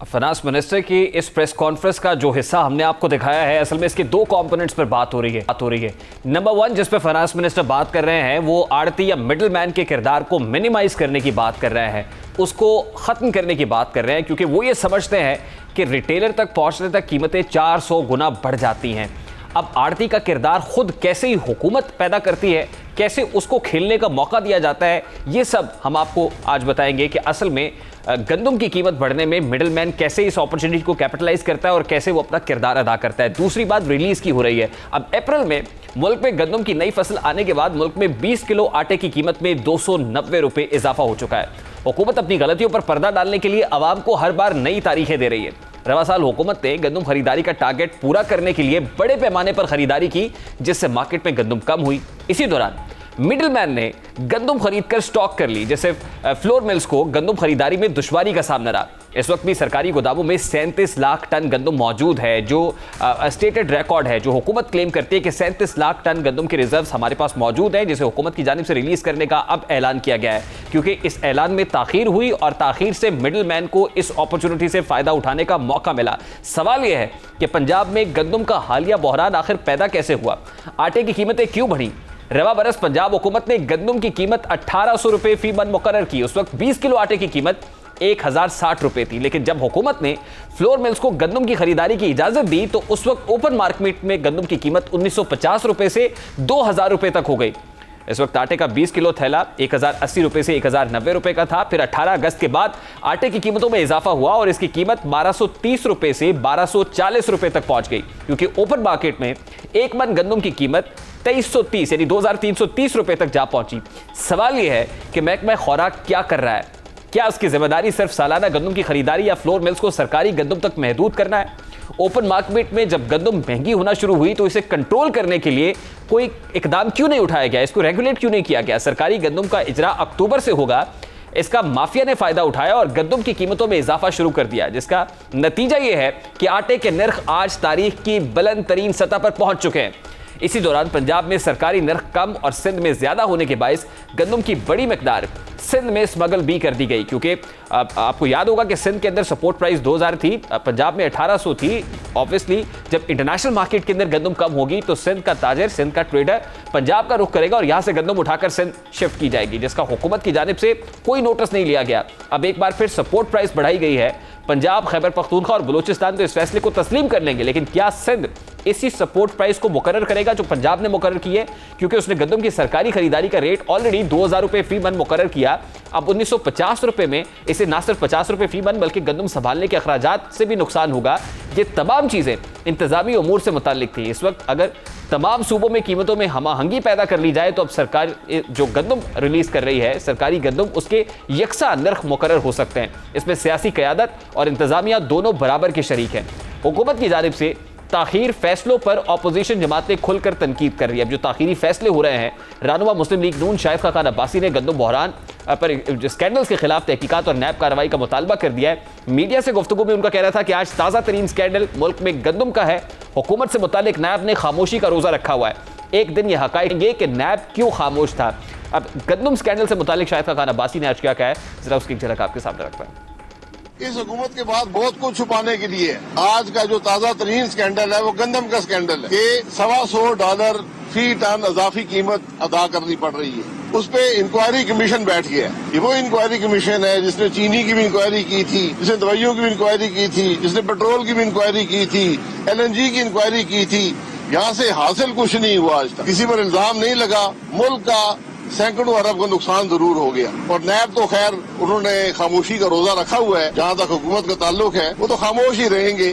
फाइनेंस मिनिस्टर की इस प्रेस कॉन्फ्रेंस का जो हिस्सा हमने आपको दिखाया है, असल में इसके दो कंपोनेंट्स पर बात हो रही है। नंबर वन, जिस पे फाइनेंस मिनिस्टर बात कर रहे हैं वो आड़ती या मिडिल मैन के किरदार को मिनिमाइज करने की बात कर रहे हैं, उसको खत्म करने की बात कर रहे हैं, क्योंकि वो ये समझते हैं कि रिटेलर तक पहुंचने तक कीमतें 400 गुना बढ़ जाती हैं। अब आड़ती का किरदार खुद कैसे ही हुकूमत पैदा करती है, कैसे उसको खेलने का मौका दिया जाता है, ये सब हम आपको आज बताएंगे कि असल में गंदम की कीमत बढ़ने में मिडिलमैन कैसे इस अपॉर्चुनिटी को कैपिटलाइज करता है और कैसे वो अपना किरदार अदा करता है। दूसरी बात रिलीज की हो रही है। अब अप्रैल में मुल्क में गंदम की नई फसल आने के बाद मुल्क में 20 किलो आटे की कीमत में 290 रुपए इजाफा हो चुका है। हुकूमत अपनी गलतियों पर पर्दा डालने के लिए आवाम को हर बार नई तारीखें दे रही है। रवा साल हुकूमत ने गंदम खरीदारी का टारगेट पूरा करने के लिए बड़े पैमाने पर खरीदारी की, जिससे मार्केट में गंदम कम हुई। इसी दौरान मिडिलमैन ने गंदम खरीद कर स्टॉक कर ली, जैसे फ्लोर मिल्स को गंदम खरीदारी में दुश्वारी का सामना रहा। इस वक्त भी सरकारी गोदामों में 37 लाख टन गंदम मौजूद है, जो स्टेटेड रिकॉर्ड है, जो हुकूमत क्लेम करती है कि 37 लाख टन गंदम के रिजर्व्स हमारे पास मौजूद हैं, जिसे हुकूमत की जानिब से रिलीज करने का अब ऐलान किया गया है, क्योंकि इस ऐलान में ताखीर हुई और ताखीर से मिडिलमैन को इस अपॉर्चुनिटी से फायदा उठाने का मौका मिला। सवाल यह है कि पंजाब में गंदम का हालिया बहरान आखिर पैदा कैसे हुआ, आटे की कीमतें क्यों बढ़ी। रवा बरस पंजाब हुकूमत ने गंदम की कीमत 1800 रुपए फी मन मुकर्रर की। उस वक्त 20 किलो आटे की कीमत 1060 रुपए थी, लेकिन जब हुकूमत ने फ्लोर मिल्स को गंदम की खरीदारी की इजाजत दी तो उस वक्त ओपन मार्केट में गंदम की कीमत 1950 रुपए से 2000 रुपए तक हो गई। इस वक्त आटे का 20 किलो थैला 1080 रुपए से 1090 रुपए का था। फिर 18 अगस्त के बाद आटे की कीमतों में इजाफा हुआ और इसकी कीमत 1230 रुपए से 1240 रुपए तक पहुंच गई, क्योंकि ओपन मार्केट में एक मन गंदम की कीमत 2330 यानी 2330 रुपए तक जा पहुंची। सवाल यह है कि महकमा खुराक क्या कर रहा है? क्या उसकी जिम्मेदारी सिर्फ सालाना गंदम की खरीदारी या फ्लोर मिल्स को सरकारी गंदम तक महदूद करना है? ओपन मार्केट में जब गंदम महंगी होना शुरू हुई तो इसे कंट्रोल करने के लिए कोई इकदाम क्यों नहीं उठाया गया, इसको रेगुलेट क्यों नहीं किया गया? सरकारी गंदम का इजरा अक्टूबर से होगा, इसका माफिया ने फायदा उठाया और गंदम की कीमतों में इजाफा शुरू कर दिया, जिसका नतीजा यह है कि आटे के नर्ख आज तारीख की बुलंद तरीन सतह पर पहुंच चुके हैं। इसी दौरान पंजाब में सरकारी नर्ख कम और सिंध में ज्यादा होने के बायस गंदम की बड़ी मिकदार सिंध में स्मगल भी कर दी गई, क्योंकि आपको याद होगा कि सिंध के अंदर सपोर्ट प्राइस 2000 थी, पंजाब में 1800 थी। ऑब्वियसली जब इंटरनेशनल मार्केट के अंदर गंदम कम होगी तो सिंध का ताजर, सिंध का ट्रेडर पंजाब का रुख करेगा और यहां से गंदम उठाकर सिंध शिफ्ट की जाएगी, जिसका हुकूमत की जानिब से कोई नोटिस नहीं लिया गया। अब एक बार फिर सपोर्ट प्राइस बढ़ाई गई है। पंजाब, खैबर पख्तूनख्वा और बलूचिस्तान तो इस फैसले को तस्लीम कर लेंगे, लेकिन क्या सिंध इसी सपोर्ट प्राइस को मुकर्रर करेगा जो पंजाब ने मुकर्रर की है? क्योंकि उसने गंदम की सरकारी खरीदारी का रेट ऑलरेडी 2000 रुपए फी मन मुकर्रर किया। अब 1950 रुपए में इसे ना सिर्फ 50 रुपए फी मन बल्कि गंदम संभालने के अखराजात से भी नुकसान होगा। ये तमाम चीजें इंतजामी उमूर से मुताल्लिक थी। इस वक्त अगर तमाम सूबों में कीमतों में हमाहंगी पैदा कर ली जाए तो अब सरकार जो गंदम रिलीज कर रही है, सरकारी गंदम, उसके यकसा नर्ख मुकर्रर हो सकते हैं। इसमें सियासी क़यादत और इंतजामिया दोनों बराबर के शरीक हैं। हुकूमत की जानिब से ताखीर फैसलों पर अपोजिशन जमातें खुलकर तनकीद कर रही है। अब जो ताखीरी फैसले हो रहे हैं, रहनुमा मुस्लिम लीग नून शाहिद खान अब्बासी ने गंदम बहरान पर स्कैंडल्स के खिलाफ तहकीकात और नैब कार्रवाई का मुतालबा कर दिया है। मीडिया से गुफ्तगू में उनका कहना था कि आज ताज़ा तरीन स्कैंडल मुल्क में गंदम का है। हुकूमत से मुतालिक नैब ने खामोशी का रोज़ा रखा हुआ है। एक दिन यह हकायेंगे कि नैब क्यों खामोश था। अब गंदम स्कैंडल से मुतालिक शाहिद खान अब्बासी ने आज क्या कहा है, जरा उसकी झलक आपके सामने रखता है। इस हुकूमत के बाद बहुत कुछ छुपाने के लिए आज का जो ताज़ा तरीन स्कैंडल है वो गंदम का स्कैंडल है कि $125 फी टन इजाफी कीमत अदा करनी पड़ रही है। उस पे इंक्वायरी कमीशन बैठ गया। ये वो इंक्वायरी कमीशन है जिसने चीनी की भी इंक्वायरी की थी, जिसने दवाइयों की भी इंक्वायरी की थी, जिसने पेट्रोल की भी इंक्वायरी की थी, LNG की इंक्वायरी की थी। यहाँ से हासिल कुछ नहीं हुआ आज तक, किसी पर इल्जाम नहीं लगा। मुल्क का सैकड़ों अरब का नुकसान जरूर हो गया और नैब तो खैर उन्होंने खामोशी का रोजा रखा हुआ है। जहाँ तक हुकूमत का ताल्लुक है वो तो खामोश ही रहेंगे।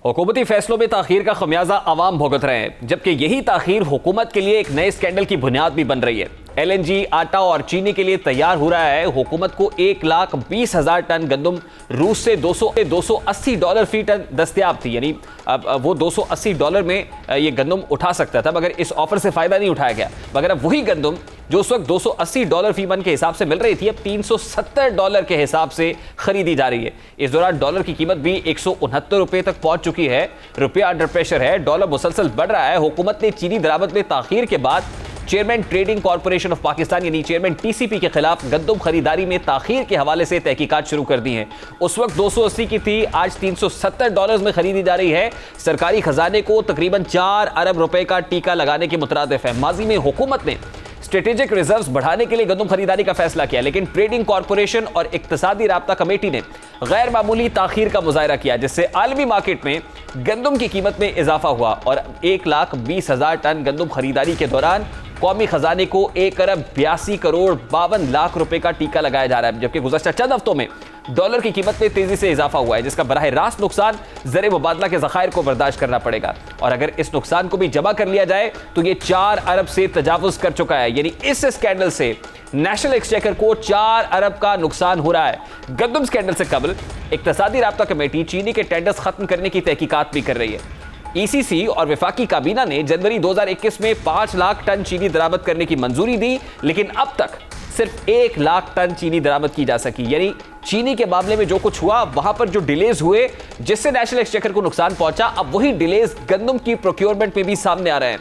हुकूमती फैसलों में ताखीर का खमियाजा आवाम भुगत रहे हैं, जबकि यही ताखीर हुकूमत के लिए एक नए स्कैंडल की बुनियाद भी बन रही है। LNG, आटा और चीनी के लिए तैयार हो रहा है। हुकूमत को 1,20,000 टन गंदम रूस से $280 फी टन दस्तयाब थी, यानी अब वो $280 में ये गंदम उठा सकता था, मगर इस ऑफर से फायदा नहीं उठाया गया। मगर अब वही गंदम जो उस वक्त $280 फी मन के हिसाब से मिल रही थी, अब $370 के हिसाब से खरीदी जा रही है। इस दौरान डॉलर की कीमत भी 169 रुपए तक पहुंच चुकी है। रुपया अंडर प्रेशर है, डॉलर मुसलसल बढ़ रहा है। हुकूमत ने चीनी दरामद में ताखीर के बाद chairman trading corporation of Pakistan यानी चेयरमैन टीसीपी के खिलाफ गंदम खरीदारी में ताखीर के हवाले से तहकीकात शुरू कर दी हैं। उस वक्त 280 की थी, आज $370 में खरीदी जा रही है। सरकारी खजाने को तकरीबन 4 अरब रुपए का टीका लगाने के मुतरादिफ है। माजी में हुकूमत ने स्ट्रेटेजिक रिजर्व्स बढ़ाने के लिए गंदम खरीदारी का फैसला किया, लेकिन ट्रेडिंग कॉर्पोरेशन और इक्तिसादी राब्ता कमेटी ने गैर मामूली ताखीर का मुजाहरा किया, जिससे आलमी मार्केट में गंदम की कीमत में इजाफा हुआ और 1,20,000 टन गंदम खरीदारी के दौरान कौमी खजाने को 1 अरब 82 करोड़ 52 लाख रुपए का टीका लगाया जा रहा है। जबकि गुज़श्ता चंद हफ्तों में डॉलर की कीमत में तेजी से इजाफा हुआ है, जिसका बराह रास्त नुकसान ज़र मुबादला के ज़खायर को बर्दाश्त करना पड़ेगा। और अगर इस नुकसान को भी जमा कर लिया जाए तो ये 4 अरब से तजावुज कर चुका है, यानी इस स्कैंडल से नेशनल एक्सचेकर को 4 अरब का नुकसान हो रहा है। गंदम स्कैंडल से कबल इक्तिसादी राब्ता कमेटी चीनी के टेंडर्स खत्म करने की तहकीकात भी कर रही है। ईसीसी और वफाकी काबीना ने जनवरी 2021 में 5 लाख टन चीनी दरामद करने की मंजूरी दी, लेकिन अब तक सिर्फ 1 लाख टन चीनी दरामद की जा सकी। यानी चीनी के मामले में जो कुछ हुआ, वहां पर जो डिलेज हुए जिससे नेशनल एक्सचेकर को नुकसान पहुंचा, अब वही डिलेज गंदम की प्रोक्योरमेंट में भी सामने आ रहे हैं।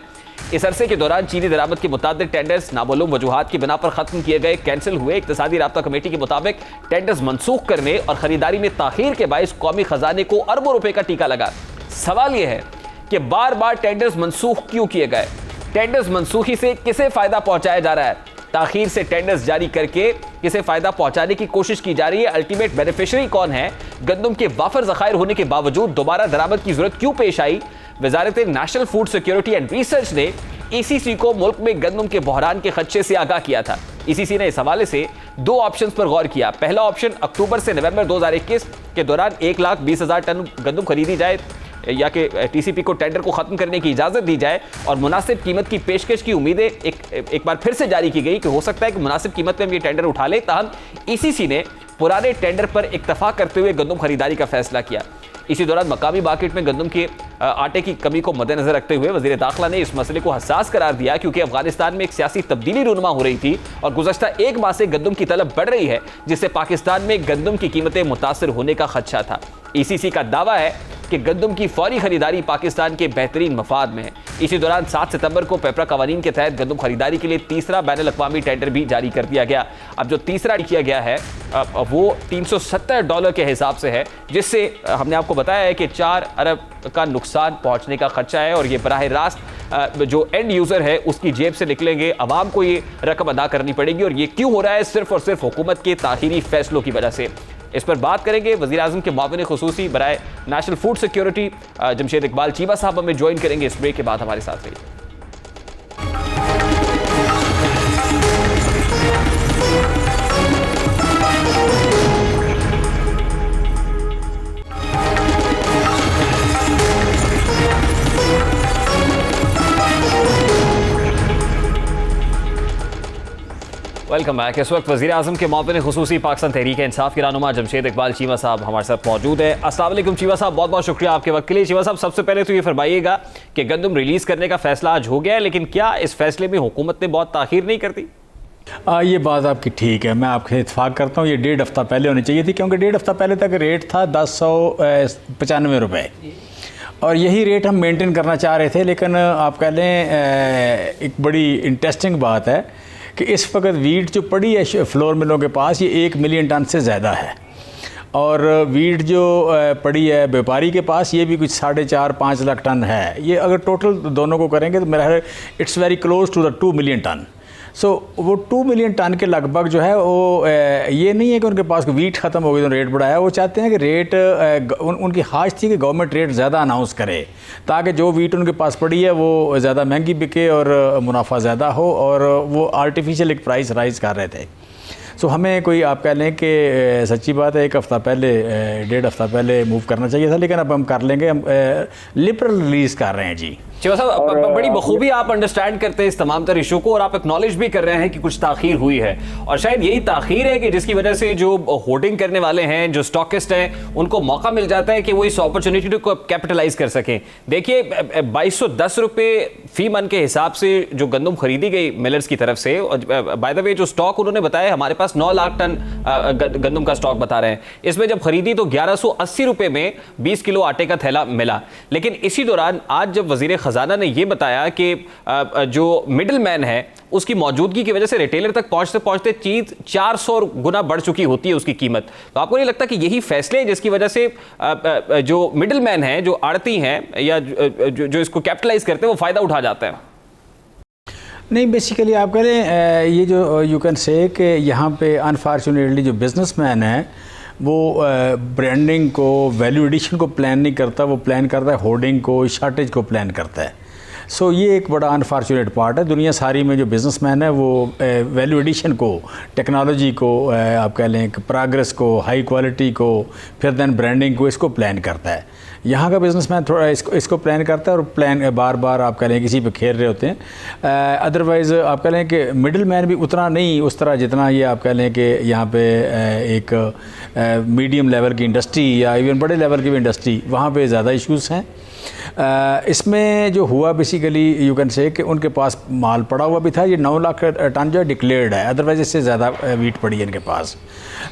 इस अरसे के दौरान चीनी दरामद के मुताबिक टेंडर्स नामालूम वजूहात की बिना पर खत्म किए गए, कैंसिल हुए। इक्तिसादी राब्ता कमेटी के मुताबिक टेंडर्स मनसूख करने और खरीदारी में ताखीर के बायस कौमी खजाने को अरबों रुपए का टीका लगा। सवाल यह है कि बार बार टेंडर्स मनसूख क्यों किए गए? टेंडर्स मनसूखी से किसे फायदा पहुंचाया जा रहा है? ताखीर से टेंडर्स जारी करके किसे फायदा पहुंचाने की कोशिश की जा रही है? अल्टीमेट बेनिफिशियरी कौन है? गंदम के वाफर ज़खायर होने के बावजूद दोबारा दरामद की जरूरत क्यों पेश आई? वजारत national food security and research ने ईसीसी को मुल्क में गंदम के बहरान के खदशे से आगाह किया था। ईसीसी ने इस हवाले से 2 ऑप्शंस पर गौर किया। पहला ऑप्शन अक्टूबर से नवंबर 2021 के दौरान 1,20,000 टन गंदम खरीदी जाए या कि टीसीपी को टेंडर को खत्म करने की इजाजत दी जाए और मुनासिब कीमत की पेशकश की उम्मीदें एक बार फिर से जारी की गई कि हो सकता है कि मुनासिब कीमत में हम ये टेंडर उठा ले। ताहम ईसीसी ने पुराने टेंडर पर इत्तफाक करते हुए गंदम खरीदारी का फैसला किया। इसी दौरान मकामी मार्केट में गंदम के आटे की कमी को मद्देनजर रखते हुए वजीर दाखिला ने इस मसले को हसास करार दिया, क्योंकि अफगानिस्तान में एक सियासी तब्दीली रूनुमा हो रही थी और गुज़श्ता 1 माह से गंदम की तलब बढ़ रही है, जिससे पाकिस्तान में गंदम की कीमतें मुतासर होने का खदशा था। ईसीसी का दावा है कि गंदम की फौरी खरीदारी पाकिस्तान के बेहतरीन मफाद में है। इसी दौरान 7 सितंबर को पेपरा कवानीन के तहत गंदम खरीदारी के लिए तीसरा बैनुल-अक़वामी टेंडर भी जारी कर दिया गया। अब जो तीसरा किया गया है वो $370 के हिसाब से है, जिससे हमने आपको बताया है कि 4 अरब का नुकसान पहुंचने का खर्चा है और ये बराह रास्त जो एंड यूज़र है उसकी जेब से निकलेंगे। अवाम को ये रकम अदा करनी पड़ेगी और ये क्यों हो रहा है? सिर्फ और सिर्फ हुकूमत के ताख़ीरी फैसलों की वजह से। इस पर बात करेंगे वज़ीर आज़म के मुआविन ख़ुसूसी बराए national food security Jamshed Iqbal Cheema साहब हमें ज्वाइन करेंगे इस ब्रेक के बाद। हमारे साथ रहिए। Welcome back. इस वक्त वज़ीर आज़म के मुआविन ख़ुसूसी पाकिस्तान तहरीक इंसाफ के रहनुमा जमशेद इकबाल चीमा साहब हमारे साथ मौजूद है। अस्सलाम वालेकुम चीमा साहब, बहुत बहुत शुक्रिया आपके वक्त के लिए। चीमा साहब, सबसे पहले तो ये फरमाइएगा कि गंदम रिलीज़ करने का फैसला आज हो गया है, लेकिन क्या इस फैसले में हुकूमत ने बहुत ताख़ीर नहीं कर दी? ये बात आपकी ठीक है, मैं आपसे इत्तेफाक करता हूँ। ये 1.5 हफ्ता पहले होनी चाहिए थी, क्योंकि 1.5 हफ्ता पहले तक रेट था 1095 रुपये और यही रेट हम मेंटेन करना चाह रहे थे। लेकिन आप कह लें एक बड़ी इंटरेस्टिंग बात है कि इस वक्त वीट जो पड़ी है फ्लोर मिलों के पास, ये 1 मिलियन टन से ज़्यादा है और वीट जो पड़ी है व्यापारी के पास, ये भी कुछ 4.5-5 लाख टन है। ये अगर टोटल दोनों को करेंगे तो मेरा it's very close to the 2 million ton. So वो 2 मिलियन टन के लगभग जो है वो ये नहीं है कि उनके पास वीट ख़त्म हो गई तो रेट बढ़ाया। वो चाहते हैं कि रेट उनकी ख्वाहिश थी कि गवर्नमेंट रेट ज़्यादा अनाउंस करे, ताकि जो वीट उनके पास पड़ी है वो ज़्यादा महंगी बिके और मुनाफा ज़्यादा हो, और वो आर्टिफिशियल एक प्राइस राइज़ कर रहे थे। सो हमें कोई आप कह लें कि सच्ची बात है 1 हफ़्ता पहले 1.5 हफ़्ता पहले मूव करना चाहिए था, लेकिन अब हम कर लेंगे। हम लिबरल रिलीज़ कर रहे हैं जी। चीमा साहब, बड़ी बखूबी आप अंडरस्टैंड करते हैं इस तमाम तर इशू को और आप एक्नॉलेज भी कर रहे हैं कि कुछ ताख़ीर हुई है, और शायद यही ताख़ीर है कि जिसकी वजह से जो होर्डिंग करने वाले हैं, जो स्टॉकिस्ट हैं, उनको मौका मिल जाता है कि वो इस अपॉर्चुनिटी को कैपिटलाइज कर सकें। देखिए 2210 रुपये फ़ी मन के हिसाब से जो गंदम खरीदी गई मिलर्स की तरफ से, बाय द वे जो स्टॉक उन्होंने बताया हमारे पास पास 9 लाख टन गंदम का स्टॉक बता रहे हैं। इसमें जब खरीदी तो 1180 रुपए में 20 किलो आटे का थैला मिला। लेकिन इसी दौरान आज जब वजीर खजाना ने यह बताया कि जो मिडिल मैन है उसकी मौजूदगी की वजह से रिटेलर तक पहुंचते पहुंचते चीज 400 गुना बढ़ चुकी होती है उसकी कीमत, तो आपको नहीं लगता कि यही फैसले हैं जिसकी वजह से जो मिडिल मैन है, जो आड़ती हैं या जो इसको कैपिटलाइज करते हैं, वो फायदा उठा जाता है? नहीं, बेसिकली आप कह रहे हैं ये जो यू कैन से कि यहाँ पे अनफॉर्चुनेटली जो बिजनेसमैन है वो ब्रांडिंग को, वैल्यू एडिशन को प्लान नहीं करता, वो प्लान करता है होर्डिंग को, शॉर्टेज को प्लान करता है। सो ये एक बड़ा अनफॉर्चुनेट पार्ट है। दुनिया सारी में जो बिजनेसमैन है वो वैल्यू एडिशन को, टेक्नोलॉजी को, आप कह लें प्रोग्रेस को, हाई क्वालिटी को, फिर देन ब्रांडिंग को, इसको प्लान करता है। यहाँ का बिजनेसमैन थोड़ा इसको प्लान करता है और प्लान बार बार आप कह लें किसी पे खेल रहे होते हैं। अदरवाइज़ आप कह लें कि मिडिल मैन भी उतना नहीं उस तरह जितना ये आप कह लें कि यहाँ पे एक मीडियम लेवल की इंडस्ट्री या इवन बड़े लेवल की भी इंडस्ट्री, वहाँ पे ज़्यादा इश्यूज़ हैं। इसमें जो हुआ बेसिकली यू कैन से कि उनके पास माल पड़ा हुआ भी था। ये 9 लाख टन जो है डिक्लेयर्ड है, अदरवाइज़ इससे ज़्यादा वीट पड़ी है इनके पास।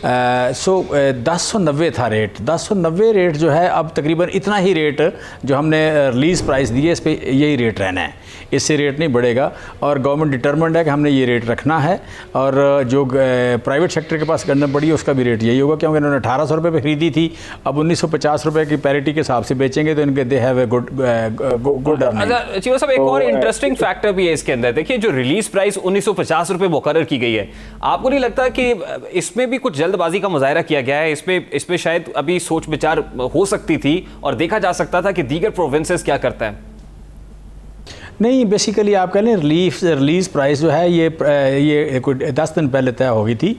1090 था रेट। 1090 रेट जो है अब तकरीबन इतना ही रेट जो हमने रिलीज़ प्राइस दी है इस पर यही रेट रहना है, इससे रेट नहीं बढ़ेगा। और गवर्नमेंट डिटर्मेंट है कि हमने ये रेट रखना है। और जो प्राइवेट सेक्टर के पास गंदम पड़ी है उसका भी रेट यही होगा, क्योंकि इन्होंने 1800 रुपये पर खरीदी थी, अब 1950 रुपये की पैरिटी के हिसाब से बेचेंगे तो इनके they have a good earning. अच्छा चीमा साहब, एक और इंटरेस्टिंग फैक्टर भी है इसके अंदर। देखिए, जो रिलीज प्राइस 1950 रुपये मुकर्रर की गई है, आपको नहीं लगता कि इसमें भी कुछ जल्दबाजी का मुजाहरा किया गया है? इसमें शायद अभी सोच विचार हो सकती थी और देखा जा सकता था कि दीगर प्रोविंसेस क्या करता है। नहीं, बेसिकली आप कह लें रिलीज़ प्राइस जो है ये कोई 10 दिन पहले तय हो गई थी।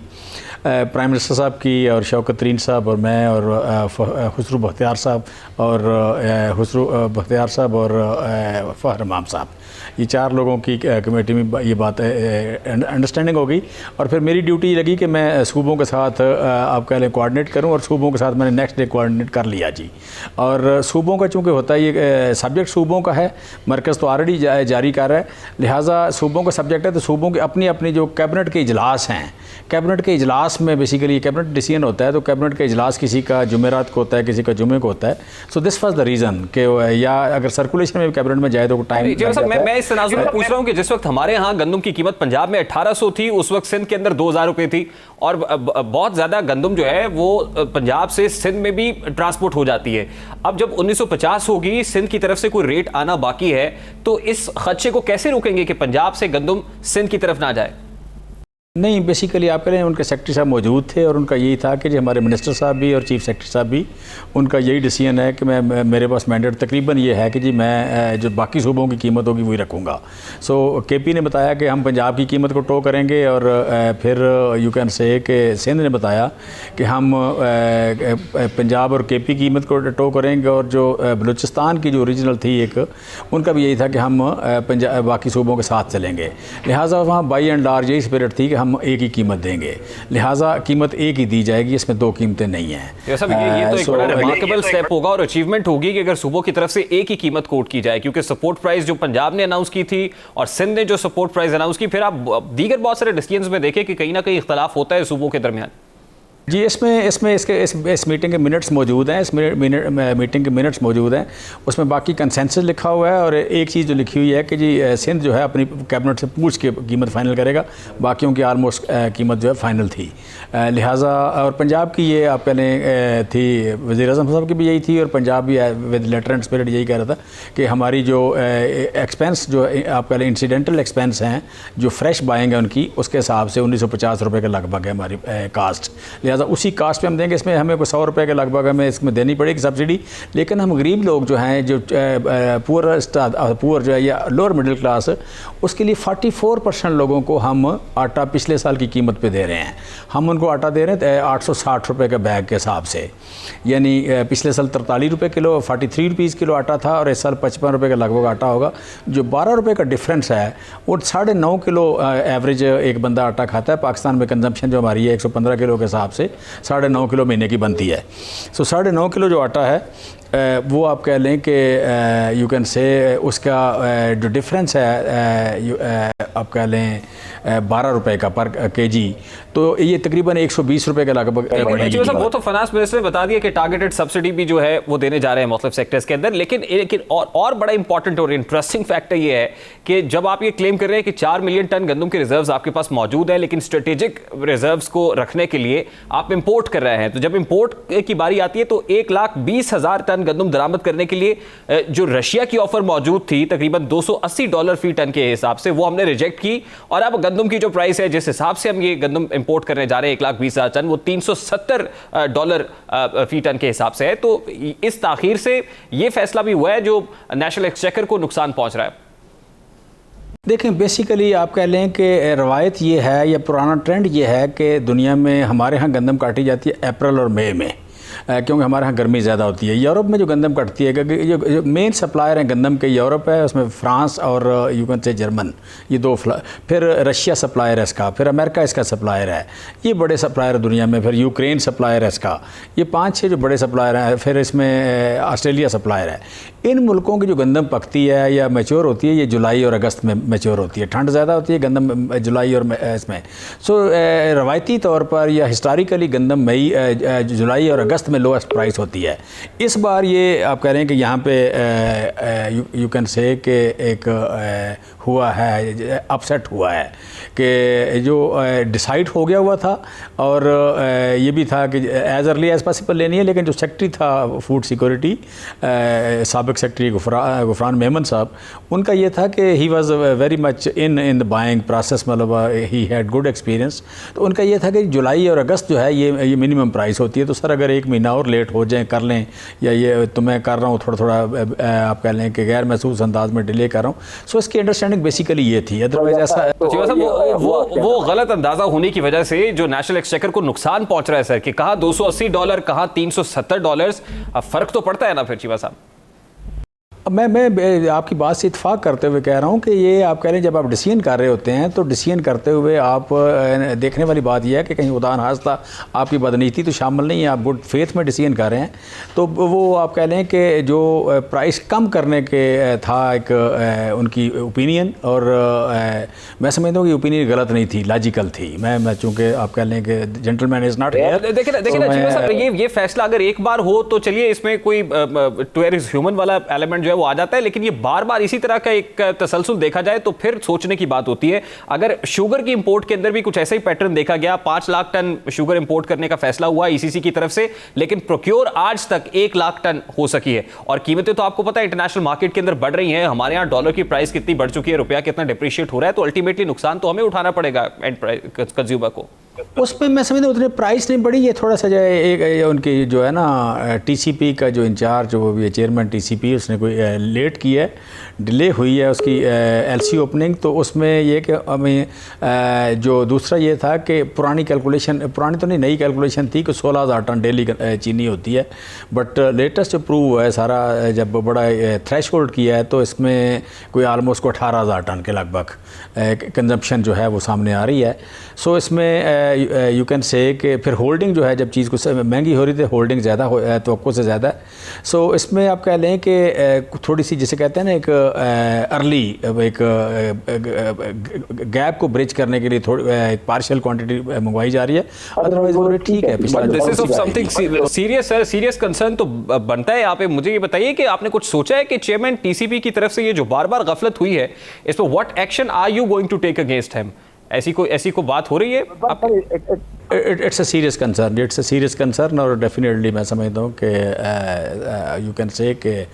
प्राइम मिनिस्टर साहब की और शौकत तरीन साहब और मैं और खुसरू बख्तियार साहब और फ़हर इमाम साहब, ये 4 लोगों की कमेटी में ये बात अंडरस्टैंडिंग हो गई। और फिर मेरी ड्यूटी लगी कि मैं सूबों के साथ आप कह लें कोऑर्डिनेट करूं, और सूबों के साथ मैंने नेक्स्ट डे कोऑर्डिनेट कर लिया जी। और सूबों का चूँकि होता है ये सब्जेक्ट सूबों का है, मरकज़ तो ऑलरेडी जारी कर रहा है, लिहाजा सूबों का सब्जेक्ट है, तो सूबों के अपनी अपनी जो कैबिनेट के इजलास हैं, कैबिनेट के इजलास में बेसिकली कैबिनेट डिसीजन होता है, तो कैबिनेट का इजलास किसी का जुमेरात को होता है, किसी का जुमे को होता है। So this was the reason कि या अगर सर्कुलेशन में कैबिनेट में जाए तो टाइम। मैं इस तनाजुर में पूछ रहा हूं कि जिस वक्त हमारे यहाँ गंदम की कीमत पंजाब में 1800 थी, उस वक्त सिंध के अंदर 2000 रुपये थी, और बहुत ज़्यादा गंदम जो है वो पंजाब से सिंध में भी ट्रांसपोर्ट हो जाती है। अब जब 1950 होगी, सिंध की तरफ से कोई रेट आना बाकी है, तो इस खदशे को कैसे रोकेंगे कि पंजाब से गंदम सिंध की तरफ ना जाए? नहीं, बेसिकली आप कह रहे हैं उनके सेक्रेटरी साहब मौजूद थे और उनका यही था कि जी हमारे मिनिस्टर साहब भी और चीफ सेक्रेटरी साहब भी, उनका यही डिसीजन है कि मेरे पास मैंडेट तकरीबन ये है कि जी मैं जो बाकी सूबों की कीमत होगी वही रखूँगा। सो केपी ने बताया कि हम पंजाब की कीमत को टो करेंगे, और फिर यू कैन से कि सिंध ने बताया कि हम पंजाब और केपी की कीमत को टो करेंगे, और जो बलूचिस्तान की जो ओरिजिनल थी एक, उनका भी यही था कि हम पंजाब बाकी सूबों के साथ चलेंगे। लिहाजा वहाँ बाई एंड लार्ज यही स्पिरिट थी कि हम एक ही कीमत देंगे, लिहाजा कीमत एक ही दी जाएगी, इसमें 2 कीमतें नहीं हैं। ये तो एक बड़ा रिमार्केबल स्टेप होगा और अचीवमेंट होगी कि अगर सूबों की तरफ से एक ही कीमत कोट की जाए, क्योंकि सपोर्ट प्राइस जो पंजाब ने अनाउंस की थी और सिंध ने जो सपोर्ट प्राइस अनाउंस की, फिर आप दीगर बहुत सारे डिसीजंस में देखें कि कहीं ना कहीं इख्तलाफ होता है सूबों के दरमियान। जी, इस मीटिंग के मिनट्स मौजूद हैं, मीटिंग के मिनट्स मौजूद हैं, उसमें बाकी कंसेंसस लिखा हुआ है। और एक चीज़ जो लिखी हुई है कि जी सिंध जो है अपनी कैबिनेट से पूछ के कीमत फाइनल करेगा, बाकियों की आलमोस्ट कीमत जो है फाइनल थी। लिहाजा और पंजाब की ये आप कह लें थी, वज़ीर आज़म साहब की भी यही थी, और पंजाब भी विद लेटर एंड स्पिरिट यही कह रहा था कि हमारी जो एक्सपेंस जो आप कह लें इंसिडेंटल एक्सपेंस हैं, जो फ्रेश बाइंग है उनकी, उसके हिसाब से 1950 रुपये के लगभग है हमारी कास्ट। उसी कास्ट पे हम देंगे, इसमें हमें कोई 100 रुपये के लगभग हमें इसमें देनी पड़ेगी सब्सिडी। लेकिन हम गरीब लोग जो हैं, जो पुअर जो है या लोअर मिडिल क्लास, उसके लिए 44% लोगों को हम आटा पिछले साल की कीमत पे दे रहे हैं। हम उनको आटा दे रहे हैं 860 रुपये के बैग के हिसाब से, यानी पिछले साल 43 रुपये किलो, 43 रुपीज़ किलो आटा था, और इस साल 55 रुपये का लगभग आटा होगा। जो 12 रुपये का डिफरेंस है वो 9.5 किलो एवरेज एक बंदा आटा खाता है। पाकिस्तान में कंजम्पशन जो हमारी है 115 किलो के हिसाब से 9.5 किलो महीने की बनती है। सो 9.5 किलो जो आटा है वो आप कह लें कि यू कैन से उसका जो डिफरेंस है आप कह लें 12 रुपए का पर केजी, तो ये तकरीबन 120 रुपए के लगभग बढ़ेगी। वो तो फाइनेंस मिनिस्टर ने बता दिया कि टारगेटेड सब्सिडी भी जो है वो देने जा रहे हैं मुख्तलिफ सेक्टर्स के अंदर। लेकिन और बड़ा इंपॉर्टेंट और इंटरेस्टिंग फैक्टर ये है कि जब आप ये क्लेम कर रहे हैं कि 4 मिलियन टन गंदम के रिजर्व्स आपके पास मौजूद है, लेकिन स्ट्रेटेजिक रिजर्व्स को रखने के लिए आप इंपोर्ट कर रहे हैं, तो जब इंपोर्ट की बारी आती है तो 1,20,000 टन गंदम दरामद करने के लिए जो रशिया की ऑफर मौजूद थी तकरीबन $280 फी टन के हिसाब से, वो हमने रिजेक्ट की। और अब गंदम की जो प्राइस है जिस हिसाब से हम ये गंदम इंपोर्ट करने जा रहे हैं 1,20,000 टन, वो $370 फी टन के हिसाब से है। तो इस ताखीर से ये फैसला भी हुआ है जो नेशनल एक्सचेकर को नुकसान पहुंच रहा है। देखें, बेसिकली आप कह लें कि रवायत ये है या पुराना ट्रेंड ये है कि दुनिया में हमारे यहाँ गंदम काटी जाती है अप्रैल और मई में, क्योंकि हमारे यहाँ गर्मी ज़्यादा होती है। यूरोप में जो गंदम कटती है, क्योंकि जो मेन सप्लायर हैं गंदम के यूरोप है, उसमें फ्रांस और यू कैन से जर्मन, ये दो, फिर रशिया सप्लायर है इसका, फिर अमेरिका इसका सप्लायर है, ये बड़े सप्लायर है दुनिया में, फिर यूक्रेन सप्लायर है इसका, ये 5-6 जो बड़े सप्लायर हैं, फिर इसमें ऑस्ट्रेलिया सप्लायर है। इन मुल्कों की जो गंदम पकती है या मैच्योर होती है ये जुलाई और अगस्त में मैच्योर होती है, ठंड ज़्यादा होती है गंदम जुलाई और इसमें। सो रवायती तौर पर या हिस्टोरिकली गंदम मई जुलाई और अगस्त में लोएस्ट प्राइस होती है। इस बार ये आप कह रहे हैं कि यहाँ पे यू कैन से कि एक हुआ है, अपसेट हुआ है कि जो डिसाइड हो गया हुआ था, और ये भी था कि एज अर्ली एज पॉसिबल लेनी है, लेकिन जो सेक्रेटरी था फूड सिक्योरिटी, साबिक सेक्रेटरी गुफरान मेमन साहब, उनका ये था कि he was very much in the buying process, मतलब ही हैड गुड एक्सपीरियंस। तो उनका ये था कि जुलाई और अगस्त जो है ये मिनिमम प्राइस होती है, तो सर अगर 1 महीना और लेट हो जाए, कर लें, या ये तो मैं कर रहा हूँ थोड़ा आप कह लें कि गैर महसूस अंदाज में डिले कर रहा हूँ। सो इसकी अंडरस्टैंडिंग बेसिकली ये थी, अदरवाइज ऐसा वो गलत अंदाजा होने की वजह से जो नेशनल एक्सचेकर को नुकसान पहुंच रहा है सर, कि कहा $280, कहा $370, फर्क तो पड़ता है ना फिर चीमा साहब। अब मैं आपकी बात से इत्फाक करते हुए कह रहा हूँ कि ये आप कह रहे हैं जब आप डिसीजन कर रहे होते हैं तो डिसीजन करते हुए आप देखने वाली बात यह है कि कहीं उदान हादसा आपकी बदनीति तो शामिल नहीं है, आप गुड फेथ में डिसीजन कर रहे हैं। तो वो आप कह लें कि जो प्राइस कम करने के था एक उनकी ओपिनियन, और मैं समझता हूँ कि ओपिनियन गलत नहीं थी, लॉजिकल थी। मैं चूँकि आप कह लें कि जेंटलमैन इज़ नॉट हियर। देखिए ना ये फैसला अगर एक बार हो तो चलिए इसमें कोई टुअरिस्ट ह्यूमन वाला एलिमेंट जो है वो आ जाता है, लेकिन ये बार बार इसी तरह का एक तसलसल देखा जाए तो फिर सोचने की बात होती है। अगर शुगर की इंपोर्ट के अंदर भी कुछ ऐसा ही पैटर्न देखा गया, 5 लाख टन शुगर इंपोर्ट करने का फैसला हुआ ईसीसी की तरफ से, लेकिन प्रोक्योर आज तक 1 लाख टन हो सकी है, और कीमतें तो आपको पता है इंटरनेशनल मार्केट के अंदर बढ़ रही हैं। हमारे यहाँ डॉलर की प्राइस कितनी बढ़ चुकी है, रुपया कितना डिप्रिशिएट हो रहा है, तो अल्टीमेटली नुकसान तो हमें उठाना पड़ेगा एंड कंज्यूमर को। उसमें मैं समझता हूँ उतने प्राइस नहीं बढ़ी, ये थोड़ा सा जो है एक उनकी जो है ना टीसीपी का जो इंचार्ज वो भी चेयरमैन टीसीपी, उसने कोई लेट की है, डिले हुई है उसकी एलसी ओपनिंग। तो उसमें ये कि हमें जो दूसरा ये था कि पुरानी कैलकुलेशन, पुरानी तो नहीं नई कैलकुलेशन थी कि 16,000 टन डेली चीनी होती है, बट लेटेस्ट जो प्रूव हुआ है सारा, जब बड़ा थ्रेश होल्ड किया है तो इसमें कोई आलमोस्ट को 18,000 टन के लगभग कंजम्पशन जो है वो सामने आ रही है। सो इसमें यू कैन से कि फिर होल्डिंग जो है जब चीज़ को महंगी हो रही थी, होल्डिंग ज़्यादा है तो से ज़्यादा है। सो इसमें आप कह लें कि थोड़ी सी जिसे कहते हैं ना एक अर्ली एक गैप को ब्रिज करने के लिए थोड़ी एक पार्शियल क्वांटिटी मंगवाई जा रही है, अदरवाइज वो ठीक है। This is of something serious sir, serious concern तो बनता है यहाँ पे। मुझे ये बताइए कि आपने कुछ सोचा है कि चेयरमैन टीसीपी की तरफ से ये जो बार बार गफलत हुई है, इस पर what action are you going to take against him? ऐसी कोई बात हो रही है? It's a serious concern, it's a serious concern, और डेफिनेटली मैं समझता हूँ कि यू कैन से कि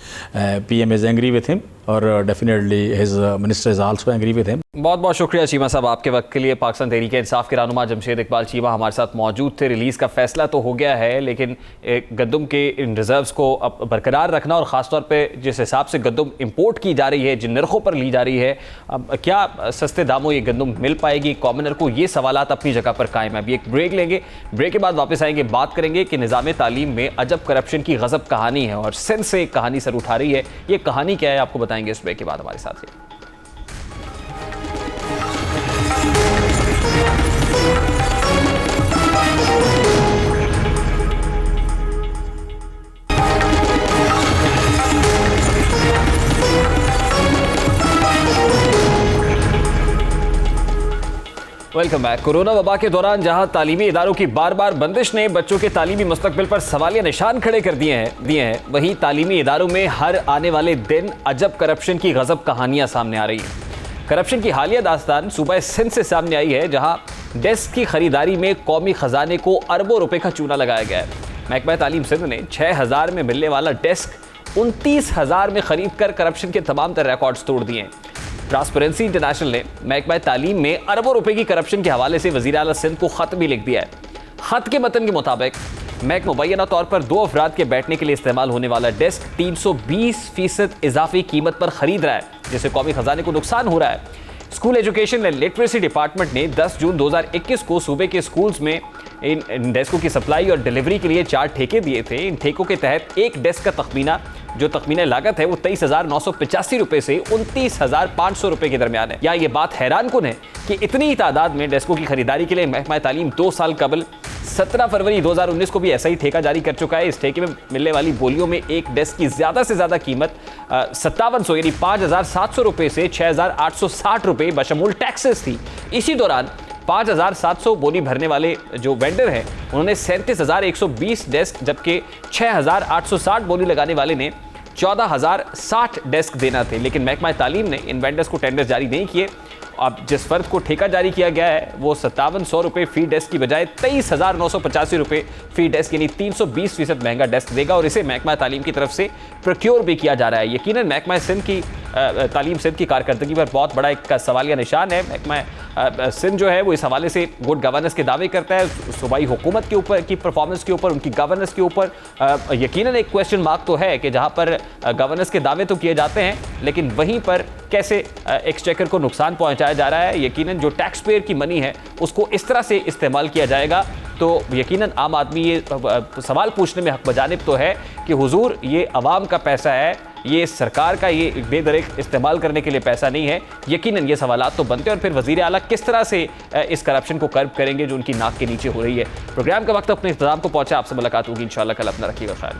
PM is angry with him, और definitely his minister is also angry with him. बहुत बहुत शुक्रिया चीमा साहब आपके वक्त के लिए। पाकिस्तान तहरीक इंसाफ के रहनुमा जमशेद इकबाल चीमा हमारे साथ मौजूद थे। रिलीज़ का फैसला तो हो गया है, लेकिन गंदम के इन रिजर्व्स को अब बरकरार रखना, और ख़ासतौर पे जिस हिसाब से गंदम इंपोर्ट की जा रही है, जिन नरखों पर ली जा रही है, अब क्या सस्ते दामों ये गंदम मिल पाएगी कॉमनर को? ये सवालात अपनी जगह पर कायम है। अभी एक ब्रेक लेंगे, ब्रेक के बाद वापस आएंगे, बात करेंगे कि निज़ाम तालीम में अजब करप्शन की गज़ब कहानी है, और सिंध से एक कहानी सर उठा रही है। ये कहानी क्या है आपको बताएंगे इस ब्रेक के बाद। हमारे साथ ही वेलकम बैक। कोरोना वबा के दौरान जहां तालीमी इदारों की बार बार बंदिश ने बच्चों के तालीमी मुस्तकबिल पर सवालिया निशान खड़े कर दिए हैं, वहीं तालीमी इदारों में हर आने वाले दिन अजब करप्शन की गजब कहानियां सामने आ रही हैं। करप्शन की हालिया दास्तान सूबा सिंध से सामने आई है, जहां डेस्क की खरीदारी में कौमी खजाने को अरबों रुपए का चूना लगाया गया है। महकमा तालीम सिंध ने 6,000 में मिलने वाला डेस्क 29,000 में खरीद कर करप्शन के तमाम तर रिकॉर्ड्स तोड़ दिए हैं। ट्रांसपेरेंसी इंटरनेशनल ने महकमा तालीम में अरबों रुपए की करप्शन के हवाले से वज़ीर आला सिंध को खत भी लिख दिया है। खत के मतन के मुताबिक महकमा मुबैना तौर पर 2 अफराद के बैठने के लिए इस्तेमाल होने वाला डेस्क 320% इजाफी कीमत पर खरीद रहा है, जिससे कौमी खजाने को नुकसान हो रहा है। School education and literacy department ने 10 जून 2021 को सूबे के स्कूल्स में इन डेस्कों की सप्लाई और डिलीवरी के लिए 4 ठेके दिए थे। इन ठेकों के तहत एक डेस्क का तखमीना लागत है वो 23,985 रुपए से 29,500 रुपए के दरमियान है। या ये बात हैरानकुन है कि इतनी ही तादाद में डेस्कों की खरीदारी के लिए महकमा तालीम 2 साल कबल 17 फरवरी 2019 को भी ऐसा ही ठेका जारी कर चुका है। इस ठेके में मिलने वाली बोलियों में एक डेस्क की ज्यादा से ज्यादा कीमत 5700 यानी 5,700 रुपए से 6,860 रुपए बशमूल टैक्सेस थी। इसी दौरान 5,700 बोली भरने वाले जो वेंडर हैं उन्होंने 37,120 डेस्क, जबकि 6,860 बोली लगाने वाले ने 14,060 डेस्क देना थे। लेकिन महकमा तालीम ने इन वेंडर्स को टेंडर जारी नहीं किए। अब जिस फर्द को ठेका जारी किया गया है वो 5700 रुपये फी डेस्क की बजाय 23,985 रुपये फी डेस्क यानी 320% महंगा डेस्क देगा, और इसे महकमा तालीम की तरफ से प्रोक्योर भी किया जा रहा है। यकीनन महकमा सिंध की तालीम सिंध की कारकर्दगी पर बहुत बड़ा एक सवालिया निशान है। महकमा सिंध जो है वो इस हवाले से गुड गवर्नेंस के दावे करता है, सूबाई हुकूमत के ऊपर की परफॉर्मेंस के ऊपर, उनकी गवर्नेंस के ऊपर यकीनन एक क्वेश्चन मार्क तो है कि जहाँ पर गवर्नेंस के दावे तो किए जाते हैं, लेकिन वहीं पर कैसे एक्सचेकर को नुकसान पहुँचाया जा रहा है। यकीनन जो टैक्स पेयर की मनी है उसको इस तरह से इस्तेमाल किया जाएगा तो यकीनन आम आदमी ये सवाल पूछने में हक बजानिब तो है कि हुजूर ये अवाम का पैसा है, ये सरकार का ये बेदरेक इस्तेमाल करने के लिए पैसा नहीं है। यकीनन ये सवालात तो बनते हैं, और फिर वज़ीर आला किस तरह से इस करप्शन को कर्ब करेंगे जो उनकी नाक के नीचे हो रही है। प्रोग्राम का वक्त अपने इख्तिताम को पहुंचा। आपसे मुलाकात होगी इंशाल्लाह कल। अपना रखिएगा ख्याल।